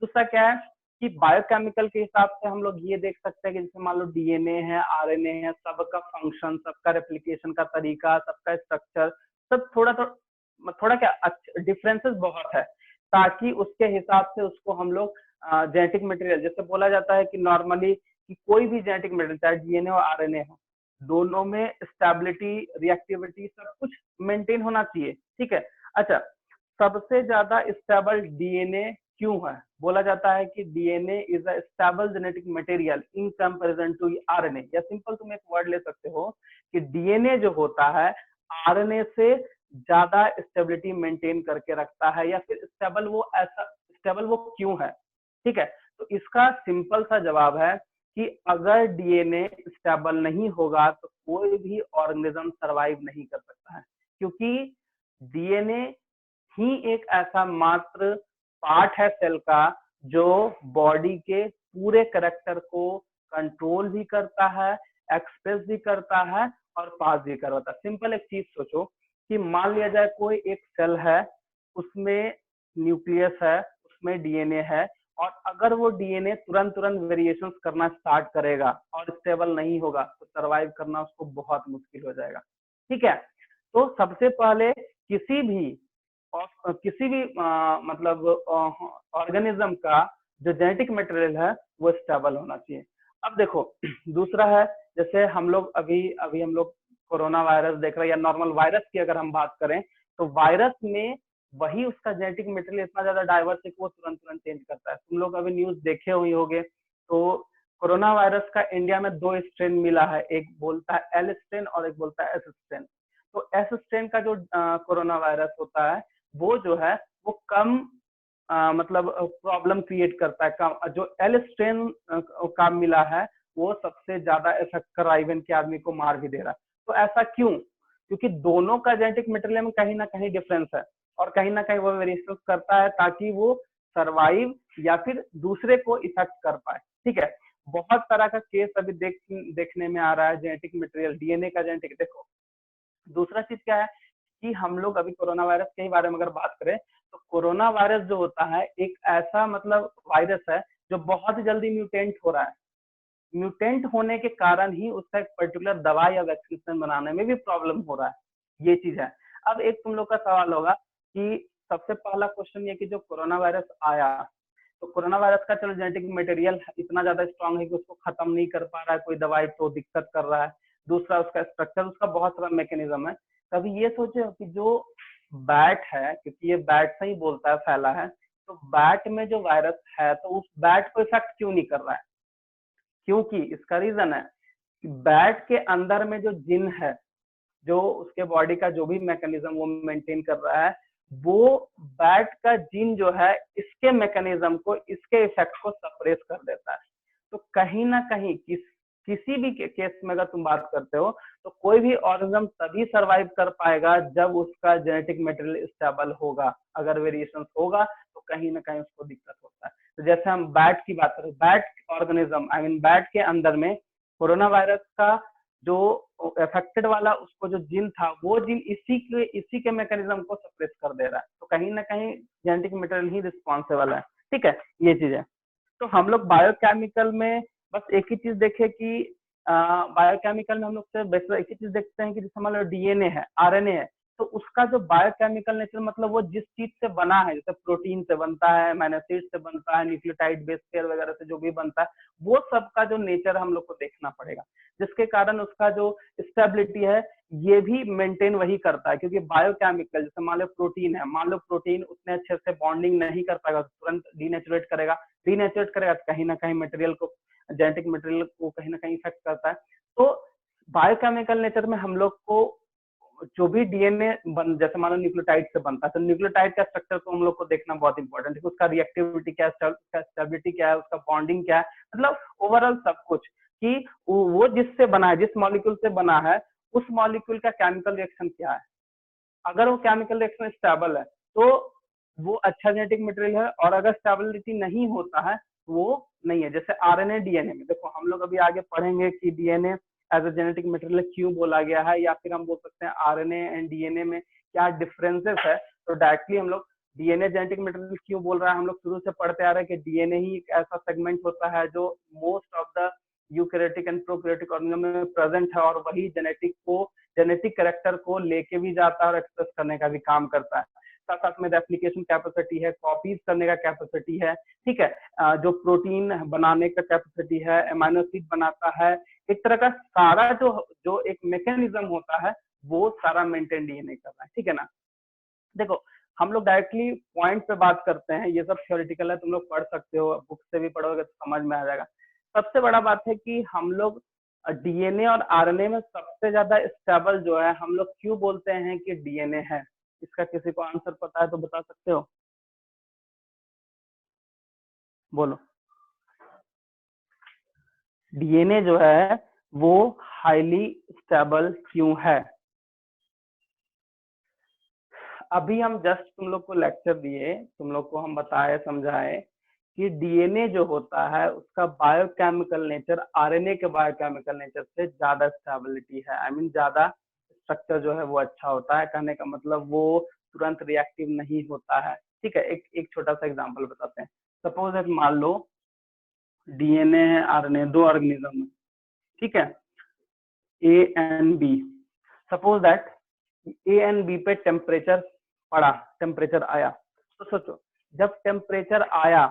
दूसरा क्या है कि बायोकेमिकल के हिसाब से हम लोग ये देख सकते हैं कि जैसे मान लो डीएनए है, आरएनए है, सबका फंक्शन, सबका रेप्लिकेशन का तरीका, सबका स्ट्रक्चर, सब थोड़ा क्या डिफरेंसेस बहुत है, ताकि उसके हिसाब से उसको हम लोग जेनेटिक मटेरियल, जैसे बोला जाता है कि नॉर्मली कि कोई भी जेनेटिक मटेरियल चाहे डीएनए और आरएनए हो, दोनों में स्टेबिलिटी, रिएक्टिविटी सब कुछ मेंटेन होना चाहिए, ठीक है। अच्छा, सबसे ज्यादा स्टेबल डीएनए क्यों है? बोला जाता है कि DNA is a stable genetic material in comparison to RNA, या सिंपल तुम एक वर्ड ले सकते हो कि डीएनए जो होता है आरएनए से ज्यादा स्टेबिलिटी मेंटेन करके रखता है, या फिर स्टेबल वो क्यों है, ठीक है। तो इसका सिंपल सा जवाब है कि अगर डीएनए स्टेबल नहीं होगा तो कोई भी ऑर्गेनिज्म सरवाइव नहीं कर सकता है, क्योंकि डीएनए ही एक ऐसा मात्र पार्ट है सेल का जो बॉडी के पूरे कैरेक्टर को कंट्रोल भी करता है, एक्सप्रेस भी करता है और पास भी करवाता है। सिंपल एक चीज सोचो कि मान लिया जाए कोई एक सेल है, उसमें न्यूक्लियस है, उसमें डीएनए है, और अगर वो डीएनए तुरंत तुरंत वेरिएशंस करना स्टार्ट करेगा और स्टेबल नहीं होगा तो सर्वाइव करना उसको बहुत मुश्किल हो जाएगा। ठीक है, तो सबसे पहले किसी भी मतलब ऑर्गेनिज्म का जो जेनेटिक मटेरियल है वो स्टेबल होना चाहिए। अब देखो दूसरा है, जैसे हम लोग अभी हम लोग कोरोना वायरस देख रहे हैं, या नॉर्मल वायरस की अगर हम बात करें, तो वायरस में वही उसका जेनेटिक मटेरियल इतना ज्यादा डाइवर्स है कि वो तुरंत तुरंत चेंज करता है। तुम लोग अभी न्यूज देखे हुए होंगे, तो कोरोना वायरस का इंडिया में 2 स्ट्रेन मिला है, एक बोलता है एल स्ट्रेन और एक बोलता है एस स्ट्रेन। तो एस स्ट्रेन का जो कोरोना वायरस होता है वो जो है वो कम मतलब प्रॉब्लम क्रिएट करता है, कम। जो एल स्ट्रेन का मिला है वो सबसे ज्यादा इफेक्ट कर रहा है, इवन के आदमी को मार भी दे रहा है। तो ऐसा क्यों? क्योंकि दोनों का जेनेटिक मटेरियल में कहीं ना कहीं डिफरेंस है और कहीं ना कहीं वो वेरिएशन करता है ताकि वो सर्वाइव या फिर दूसरे को इफेक्ट कर पाए। ठीक है, बहुत तरह का केस अभी देखने में आ रहा है जेनेटिक मटेरियल, डीएनए का जेनेटिक। देखो दूसरा चीज क्या है कि हम लोग अभी कोरोना वायरस के ही बारे में अगर बात करें, तो कोरोना वायरस जो होता है एक ऐसा मतलब वायरस है जो बहुत जल्दी म्यूटेंट हो रहा है। म्यूटेंट होने के कारण ही उसका एक पर्टिकुलर दवाई या वैक्सीन बनाने में भी प्रॉब्लम हो रहा है, ये चीज है। अब एक तुम लोग का सवाल होगा कि सबसे पहला क्वेश्चन ये कि जो कोरोना वायरस आया, तो कोरोना वायरस का चलो जेनेटिक मटेरियल इतना ज्यादा स्ट्रांग है कि उसको खत्म नहीं कर पा रहा है कोई दवाई, तो दिक्कत कर रहा है। दूसरा उसका स्ट्रक्चर, उसका बहुत सारा मैकेनिज्म है। कभी ये सोचे कि जो बैट है, क्योंकि ये बैट से ही बोलता है, फैला है, तो बैट में जो वायरस है तो उस बैट को इफेक्ट क्यों नहीं कर रहा है? क्योंकि इसका रीजन है कि बैट के अंदर में जो जिन है, जो उसके बॉडी का जो भी मैकेनिज्म वो मेंटेन कर रहा है, वो बैट का जीन जो है इसके मैकेनिज्म को, इसके इफेक्ट को सप्रेस कर देता है। तो कहीं ना कहीं किसी भी केस में अगर तुम बात करते हो, तो कोई भी ऑर्गेनिज्म तभी सरवाइव कर पाएगा जब उसका जेनेटिक मटेरियल स्टेबल होगा। अगर वेरिएशन होगा तो कहीं ना कहीं उसको दिक्कत होता है। तो जैसे हम बैट की बात करें, bat organism I mean bat के अंदर में कोरोना वायरस का जो अफेक्टेड वाला उसको जो जीन था, वो जीन इसी के मैकेनिज्म को सप्रेस कर दे रहा है। तो कहीं ना कहीं जेनेटिक मटेरियल ही रिस्पॉन्सिबल है। ठीक है, ये चीज है। तो हम लोग बायोकेमिकल में बस एक ही चीज देखे कि बायोकेमिकल में हम लोग से बेसिक एक ही चीज देखते हैं कि जैसे मान लो डीएनए है, आरएनए है, तो उसका जो बायोकेमिकल नेचर मतलब वो जिस चीज से बना है, जैसे प्रोटीन से बनता है, अमीनो एसिड से बनता है, न्यूक्लियोटाइड बेस पेयर वगैरह से जो भी बनता है, वो सब का जो नेचर हम लोग को देखना पड़ेगा, जिसके कारण उसका जो स्टेबिलिटी है ये भी मेंटेन वही करता है। क्योंकि बायोकेमिकल जैसे मान लो प्रोटीन है, मान लो प्रोटीन उतने अच्छे से बॉन्डिंग नहीं कर पाएगा, तुरंत डीनेचुरेट करेगा तो कहीं ना कहीं मटेरियल को, जेनेटिक मटेरियल को कहीं ना कहीं इफेक्ट करता है। तो बायोकेमिकल नेचर में हम लोग को जो भी डीएनए जैसे मान लो न्यूक्लियोटाइड से बनता है, तो न्यूक्लियोटाइड का स्ट्रक्चर को हम लोग को देखना बहुत इंपॉर्टेंट है। उसका रिएक्टिविटी क्या है, उसका स्टेबिलिटी क्या है, उसका बॉन्डिंग क्या है, मतलब ओवरऑल सब कुछ कि वो जिससे बना है, जिस मॉलिक्यूल से बना है, उस मॉलिक्यूल का केमिकल रिएक्शन क्या है। अगर वो केमिकल रिएक्शन स्टेबल है तो वो अच्छा जेनेटिक मटेरियल है, और अगर स्टेबिलिटी नहीं होता है वो नहीं है। जैसे आरएनए डीएनए में देखो, हम लोग अभी आगे पढ़ेंगे कि DNA as a genetic material क्यों बोला गया है, या फिर हम बोल सकते हैं आरएनए एंड डीएनए में क्या डिफरेंसेस है। तो डायरेक्टली हम लोग डीएनए जेनेटिक मटेरियल क्यों बोल रहा है, हम लोग शुरू से पढ़ते आ रहे हैं कि डीएनए ही एक ऐसा सेगमेंट होता है जो most of the eukaryotic and prokaryotic organism में प्रेजेंट है, और वही जेनेटिक कैरेक्टर को लेके भी जाता है और एक्सप्रेस करने का भी काम करता है। साथ साथ में रेप्लिकेशन कैपेसिटी है, कॉपीज करने का कैपेसिटी है। ठीक है, जो प्रोटीन बनाने का कैपेसिटी है, अमीनो एसिड बनाता है, एक तरह का सारा जो एक मैकेनिज्म होता है वो सारा मेंटेन डीएनए कर रहा है। ठीक है ना। देखो हम लोग डायरेक्टली पॉइंट पे बात करते हैं, ये सब थ्योरेटिकल है, तुम लोग पढ़ सकते हो, बुक से भी पढ़ोगे तो समझ में आ जाएगा। सबसे बड़ा बात है कि हम लोग डीएनए और आरएनए में सबसे ज्यादा स्टेबल जो है, हम लोग क्यों बोलते हैं कि डीएनए है? इसका किसी को आंसर पता है तो बता सकते हो? बोलो। डीएनए जो है वो हाईली स्टेबल क्यों है? अभी हम जस्ट तुम लोग को लेक्चर दिए, तुम लोग को हम बताए समझाए कि डीएनए जो होता है उसका बायोकेमिकल नेचर आरएनए के बायोकेमिकल नेचर से ज्यादा स्टेबिलिटी है, आई मीन ज्यादा स्ट्रक्चर जो है वो अच्छा होता है। कहने का मतलब वो तुरंत रिएक्टिव नहीं होता है। ठीक है, एक छोटा सा एग्जांपल बताते हैं। सपोज एक मान लो डीएनए है, आरएनए, दो ऑर्गेनिज्म, ठीक है, A and B. Suppose that A and B पे टेम्परेचर पड़ा, टेम्परेचर आया, तो सोचो जब टेम्परेचर आया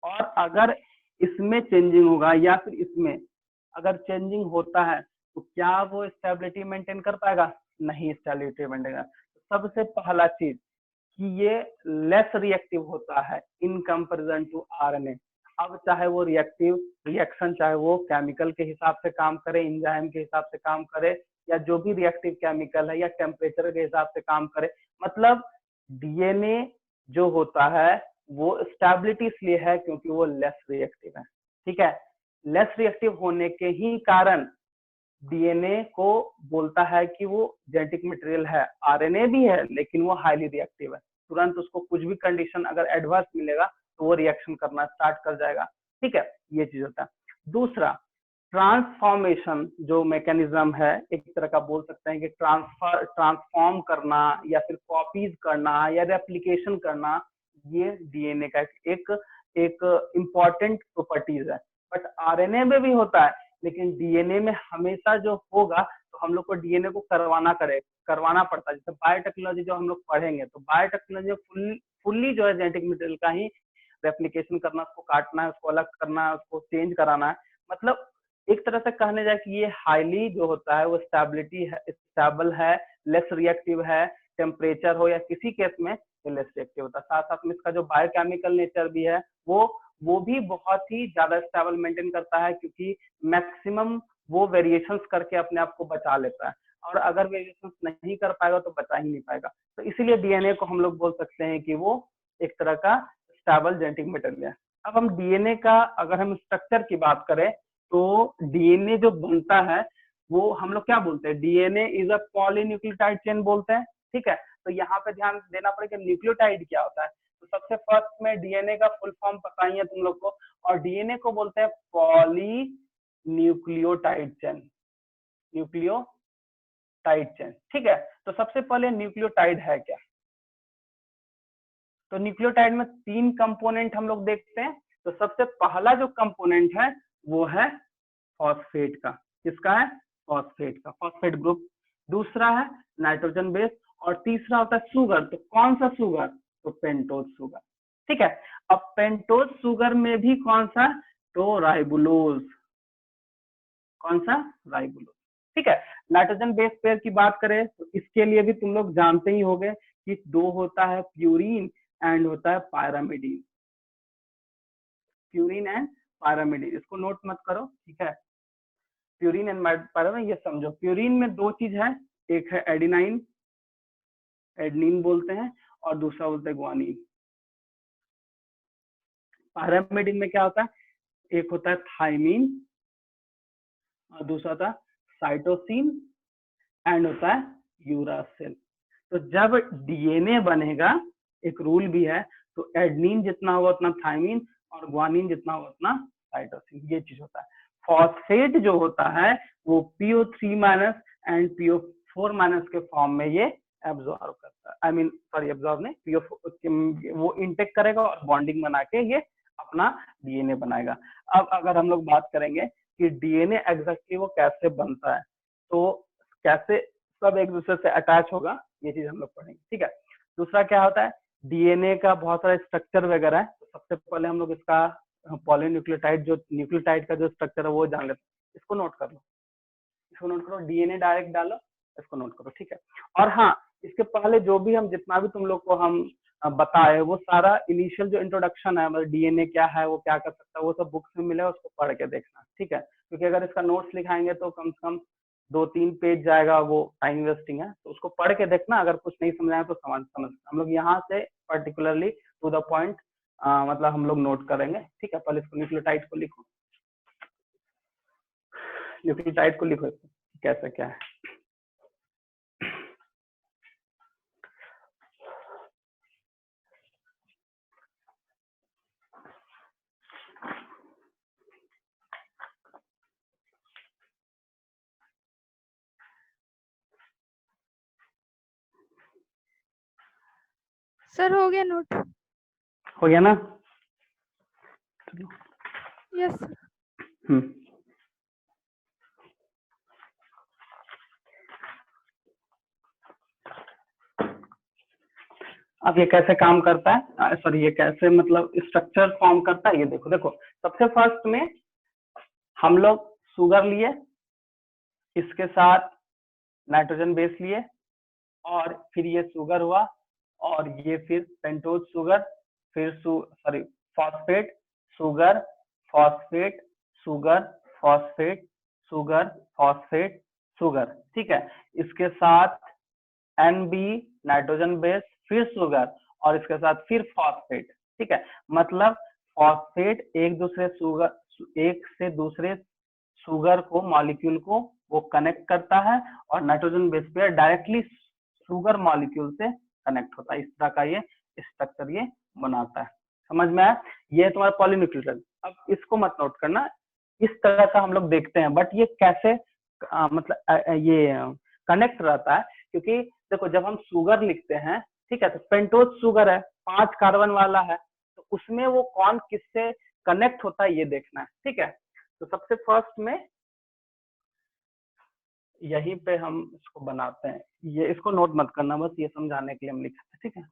और अगर इसमें चेंजिंग होगा या फिर इसमें अगर चेंजिंग होता है तो क्या वो स्टेबिलिटी मेंटेन कर पाएगा? नहीं स्टेबिलिटी मेंटेन कर। सबसे पहला चीज कि ये लेस रिएक्टिव होता है इन कंपैरिजन टू आरएनए। अब चाहे वो रिएक्टिव रिएक्शन, चाहे वो केमिकल के हिसाब से काम करे, एंजाइम के हिसाब से काम करे, या जो भी रिएक्टिव केमिकल है, या टेम्परेचर के हिसाब से काम करे, मतलब डीएनए जो होता है वो स्टेबिलिटी इसलिए है क्योंकि वो लेस रिएक्टिव है। ठीक है, लेस रिएक्टिव होने के ही कारण डीएनए को बोलता है कि वो जेनेटिक मटेरियल है। आरएनए भी है लेकिन वो हाईली रिएक्टिव है, तुरंत उसको कुछ भी कंडीशन अगर एडवर्स मिलेगा तो वो रिएक्शन करना स्टार्ट कर जाएगा। ठीक है, ये चीज होता है। दूसरा, ट्रांसफॉर्मेशन जो मैकेनिज्म है, एक तरह का बोल सकते हैं कि ट्रांसफॉर्म करना या फिर कॉपीज करना या रेप्लिकेशन करना, ये डीएनए का एक इम्पॉर्टेंट प्रॉपर्टीज है। बट आरएनए में भी होता है, लेकिन डीएनए में हमेशा जो होगा तो हम लोग को डीएनए को करवाना पड़ता है। जैसे बायोटेक्नोलॉजी जो हम लोग पढ़ेंगे तो बायोटेक्नोलॉजी फुल्ली जो है जेनेटिक मटेरियल का ही रेप्लिकेशन करना, उसको काटना है, उसको अलग करना है, उसको चेंज कराना है। मतलब एक तरह से कहने जाए कि ये हाईली जो होता है वो स्टेबिलिटी है, स्टेबल है, लेस रिएक्टिव है, टेम्परेचर हो या किसी केस में लेस रिएक्टिव होता है। साथ साथ में इसका जो बायोकेमिकल नेचर भी है वो भी बहुत ही ज्यादा स्टेबल मेंटेन करता है, क्योंकि मैक्सिमम वो वेरिएशंस करके अपने आप को बचा लेता है, और अगर वेरिएशंस नहीं कर पाएगा तो बचा ही नहीं पाएगा। तो इसीलिए डीएनए को हम लोग बोल सकते हैं कि वो एक तरह का स्टेबल जेनेटिक मटेरियल है। अब हम डीएनए का अगर हम स्ट्रक्चर की बात करें तो डीएनए जो बनता है वो हम लोग क्या बोलते हैं? DNA is a polynucleotide chain बोलते हैं। ठीक है, तो यहाँ पे ध्यान देना पड़ेगा न्यूक्लियोटाइड क्या होता है। तो सबसे फर्स्ट में डीएनए का फुल फॉर्म पता ही है तुम लोग को, और डीएनए को बोलते हैं poly nucleotide chain, nucleotide chain. ठीक है, तो सबसे पहले न्यूक्लियोटाइड है क्या? तो न्यूक्लियोटाइड में 3 कंपोनेंट हम लोग देखते हैं। तो सबसे पहला जो कंपोनेंट है वो है फॉस्फेट का। किसका है? फॉस्फेट का, फॉस्फेट ग्रुप। दूसरा है नाइट्रोजन बेस, और तीसरा होता है शुगर। तो कौन सा शुगर? तो पेंटोज शुगर। ठीक है, अब पेंटोज शुगर में भी कौन सा? तो राइबोलोज। कौन सा? राइबोलोज। ठीक है, नाइट्रोजन बेस पेयर की बात करें तो इसके लिए भी तुम लोग जानते ही होंगे कि 2 होता है प्यूरिन एंड होता है पायरामिडीन। प्यूरिन एंड पायरामिडीन, इसको नोट मत करो, ठीक है। प्यूरिन एंड पायरामिडीन ये समझो। प्यूरिन में 2 चीज है, एक है एडिनाइन, एडनिन बोलते हैं, और दूसरा बोलते हैं ग्वानिन। पायरामिडीन में क्या होता है? एक होता है थाइमिन और दूसरा होता है साइटोसिन एंड होता है यूरासिल। तो जब डीएनए बनेगा, एक रूल भी है, तो एडनिन जितना होगा उतना थाइमिन, और ग्वानिन जितना होगा उतना साइटोसिन, ये चीज होता है। फॉस्फेट जो होता है वो PO3- एंड PO4- के फॉर्म में ये एब्जॉर्ब करता है, आई मीन सॉरी एब्जॉर्ब नहीं, वो इंटेक करेगा और बॉन्डिंग बना के ये अपना डीएनए बनाएगा। अब अगर हम लोग बात करेंगे कि डीएनए एग्जैक्टली वो कैसे बनता है, तो कैसे सब एक दूसरे से अटैच होगा, ये चीज हम लोग पढ़ेंगे। ठीक है, दूसरा क्या होता है? डीएनए का बहुत सारे स्ट्रक्चर वगैरह है। तो सबसे पहले हम लोग इसका पॉलीन्यूक्लियोटाइड, जो न्यूक्लियोटाइड का जो स्ट्रक्चर है वो जान लेते हैं। इसको नोट कर लो, इसको नोट करो, डीएनए डायरेक्ट डालो, इसको नोट करो। ठीक है, और हाँ, इसके पहले जो भी हम जितना भी तुम लोग को हम बताए वो सारा इनिशियल जो इंट्रोडक्शन है, मतलब डीएनए क्या है, वो क्या कर सकता है, वो सब बुक्स में मिलेगा, उसको पढ़ के देखना। ठीक है, क्योंकि अगर इसका नोट्स लिखाएंगे तो कम से कम 2-3 पेज जाएगा, वो टाइम वेस्टिंग है। तो उसको पढ़ के देखना, अगर कुछ नहीं समझ आए तो समझ हम लोग यहाँ से पर्टिकुलरली टू द पॉइंट मतलब हम लोग नोट करेंगे। ठीक है, पहले इसको न्यूक्लियोटाइड को लिखो, न्यूक्लियोटाइड को लिखो कैसे क्या है। सर हो गया नोट। हो गया ना? चलो। Yes sir. अब ये कैसे काम करता है, सॉरी ये कैसे मतलब स्ट्रक्चर फॉर्म करता है, ये देखो। देखो सबसे फर्स्ट में हम लोग शुगर लिए, इसके साथ नाइट्रोजन बेस लिए, और फिर ये शुगर हुआ, और ये फिर पेंटोज शुगर, फिर sorry phosphate sugar, phosphate sugar, phosphate sugar, phosphate sugar, ठीक है। इसके साथ NB नाइट्रोजन बेस, फिर शुगर, और इसके साथ फिर फॉस्फेट, ठीक है। मतलब फॉस्फेट एक से दूसरे शुगर को, मॉलिक्यूल को वो कनेक्ट करता है, और nitrogen base pair directly sugar molecule से कनेक्ट होता है। इस तरह का ये स्ट्रक्चर ये बनाता है। समझ में आया? ये तुम्हारा पॉलीन्यूक्लियोटाइड। अब इसको मत नोट करना, इस तरह का हम लोग देखते हैं, बट ये कैसे ये कनेक्ट रहता है, क्योंकि देखो जब हम शुगर लिखते हैं, ठीक है, तो पेंटोज शुगर है, 5 कार्बन वाला है, तो उसमें वो कौन किससे कनेक्ट होता है ये देखना है, ठीक है। तो सबसे फर्स्ट में यहीं पे हम इसको बनाते हैं, ये इसको नोट मत करना, बस ये समझाने के लिए हम लिखते हैं, ठीक है।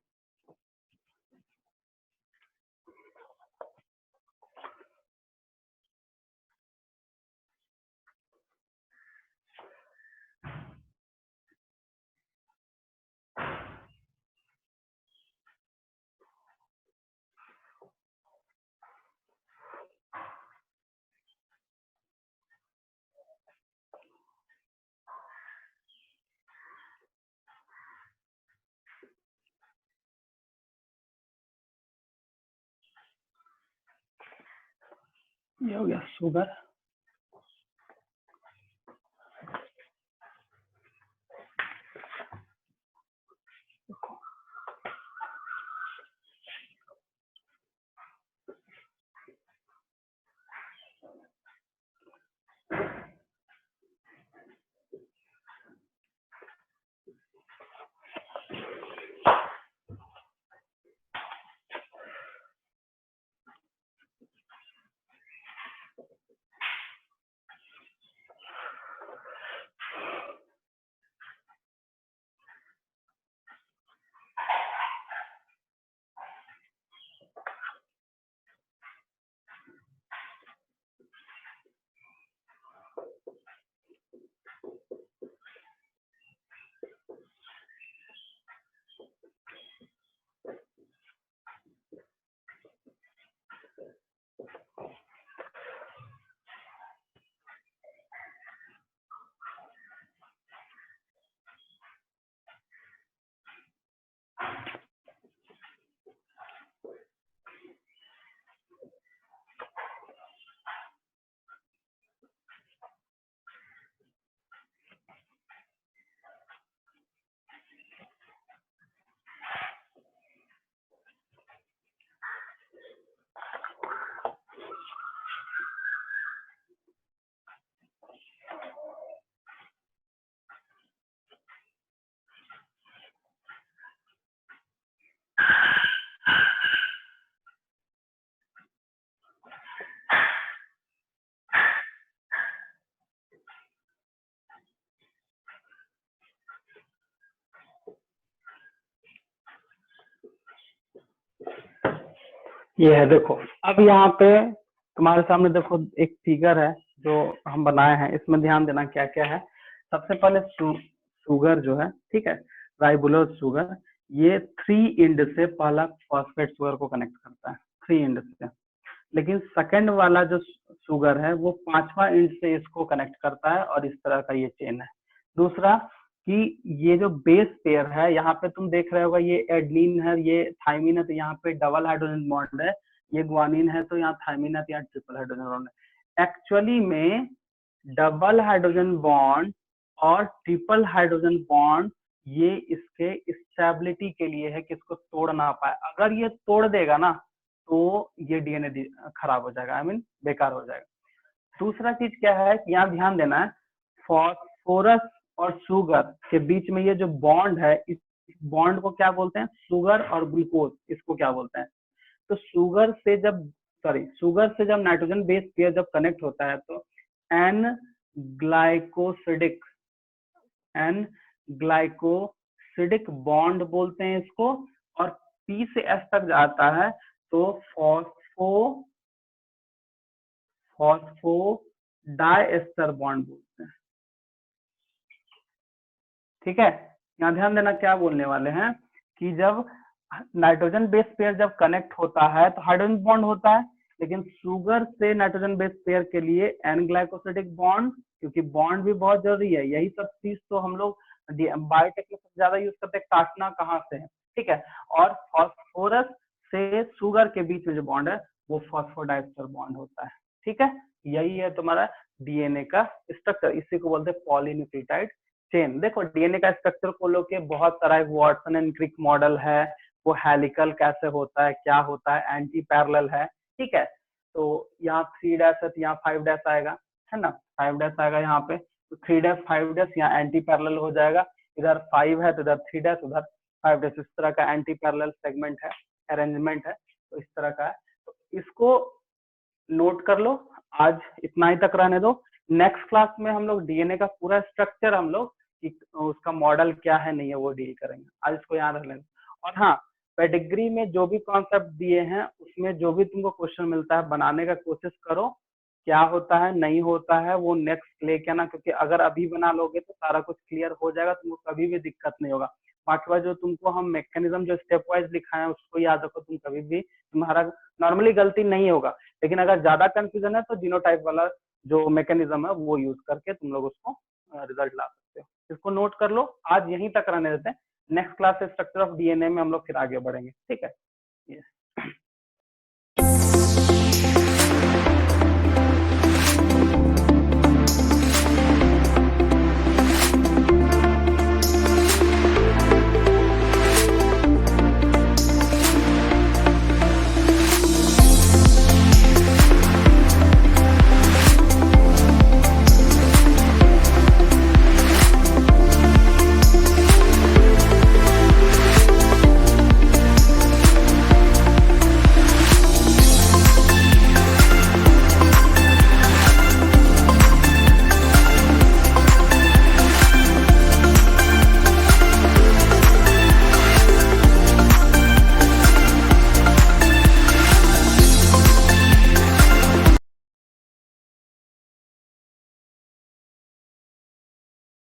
ये हो गया शुगर, ये है। देखो अब यहाँ पे तुम्हारे सामने देखो एक फिगर है जो हम बनाए हैं, इसमें ध्यान देना क्या क्या है। सबसे पहले शुगर जो है, ठीक है, राइबोलोज शुगर, ये 3 इंड से पहला फॉस्फेट शुगर को कनेक्ट करता है, 3 इंड से। लेकिन सेकंड वाला जो शुगर है वो 5वां इंड से इसको कनेक्ट करता है, और इस तरह का ये चेन है। दूसरा कि ये जो बेस पेयर है, यहाँ पे तुम देख रहे होगा ये एडेनिन है, ये थाइमिन है, तो यहाँ पे डबल हाइड्रोजन बॉन्ड है, ये ग्वानिन है, तो यहाँ थाइमिन है, तो यहाँ ट्रिपल हाइड्रोजन बॉन्ड है। एक्चुअली में डबल हाइड्रोजन बॉन्ड और ट्रिपल हाइड्रोजन बॉन्ड ये इसके स्टेबिलिटी के लिए है कि इसको तोड़ ना पाए। अगर ये तोड़ देगा ना तो ये डीएनए खराब हो जाएगा, आई मीन बेकार हो जाएगा। दूसरा चीज क्या है कि यहाँ ध्यान देना है, फॉस्फोरस और शुगर के बीच में ये जो बॉन्ड है, इस बॉन्ड को क्या बोलते हैं, शुगर और ग्लूकोज, इसको क्या बोलते हैं। तो शुगर से जब नाइट्रोजन बेस पेयर जब कनेक्ट होता है तो एन ग्लाइकोसिडिक बॉन्ड बोलते हैं इसको, और पी से एस तक जाता है तो फॉस्फोडाइएस्टर बॉन्ड बोलते हैं। ठीक है, यहाँ ध्यान देना क्या बोलने वाले हैं कि जब नाइट्रोजन बेस पेयर जब कनेक्ट होता है तो हाइड्रोजन बॉन्ड होता है, लेकिन शुगर से नाइट्रोजन बेस पेयर के लिए एन ग्लाइकोसिडिक बॉन्ड, क्योंकि बॉन्ड भी बहुत जरूरी है। यही सब चीज तो हम लोग बायोटेक में सबसे ज्यादा यूज करते हैं, काटना कहाँ से है, ठीक है। और फॉस्फोरस से शुगर के बीच में जो बॉन्ड है वो फॉस्फोडाइएस्टर बॉन्ड होता है। ठीक है, यही है तुम्हारा डीएनए का स्ट्रक्चर, इसी को बोलते हैं पॉलीन्यूक्लियोटाइड चेन। देखो डीएनए का स्ट्रक्चर को लोग के बहुत सारा वॉटसन एंड क्रिक मॉडल है, वो हेलिकल कैसे होता है, क्या होता है, एंटी पैरेलल है, ठीक है। तो यहाँ 3' है तो यहाँ 5' आएगा, है ना, 5' आएगा यहाँ पे, तो 3' 5' यहाँ एंटी पैरेलल हो जाएगा, इधर 5 है तो इधर 3' उधर 5', इस तरह का एंटी पैरेलल सेगमेंट है, अरेंजमेंट है, तो इस तरह का है। तो इसको नोट कर लो, आज इतना ही तक रहने दो। नेक्स्ट क्लास में हम लोग डीएनए का पूरा स्ट्रक्चर हम लोग उसका मॉडल क्या है नहीं है वो डील करेंगे, आज इसको याद रख लेना। और हाँ, पेडिग्री में जो भी कॉन्सेप्ट दिए हैं उसमें जो भी तुमको क्वेश्चन मिलता है बनाने का कोशिश करो, क्या होता है नहीं होता है वो नेक्स्ट लेके आना, क्योंकि अगर अभी बना लोगे तो सारा कुछ क्लियर हो जाएगा, तुमको कभी भी दिक्कत नहीं होगा। बाकी जो तुमको हम मैकेनिज्म जो स्टेप वाइज लिखाए हैं उसको याद रखो, तुम कभी भी तुम्हारा नॉर्मली गलती नहीं होगा, लेकिन अगर ज्यादा कंफ्यूजन है तो जीनोटाइप वाला जो मैकेनिज्म है वो यूज करके तुम लोग उसको रिजल्ट ला सकते हो। इसको नोट कर लो, आज यहीं तक रहने देते हैं, next class structure of DNA में हम लोग फिर आगे बढ़ेंगे, ठीक है।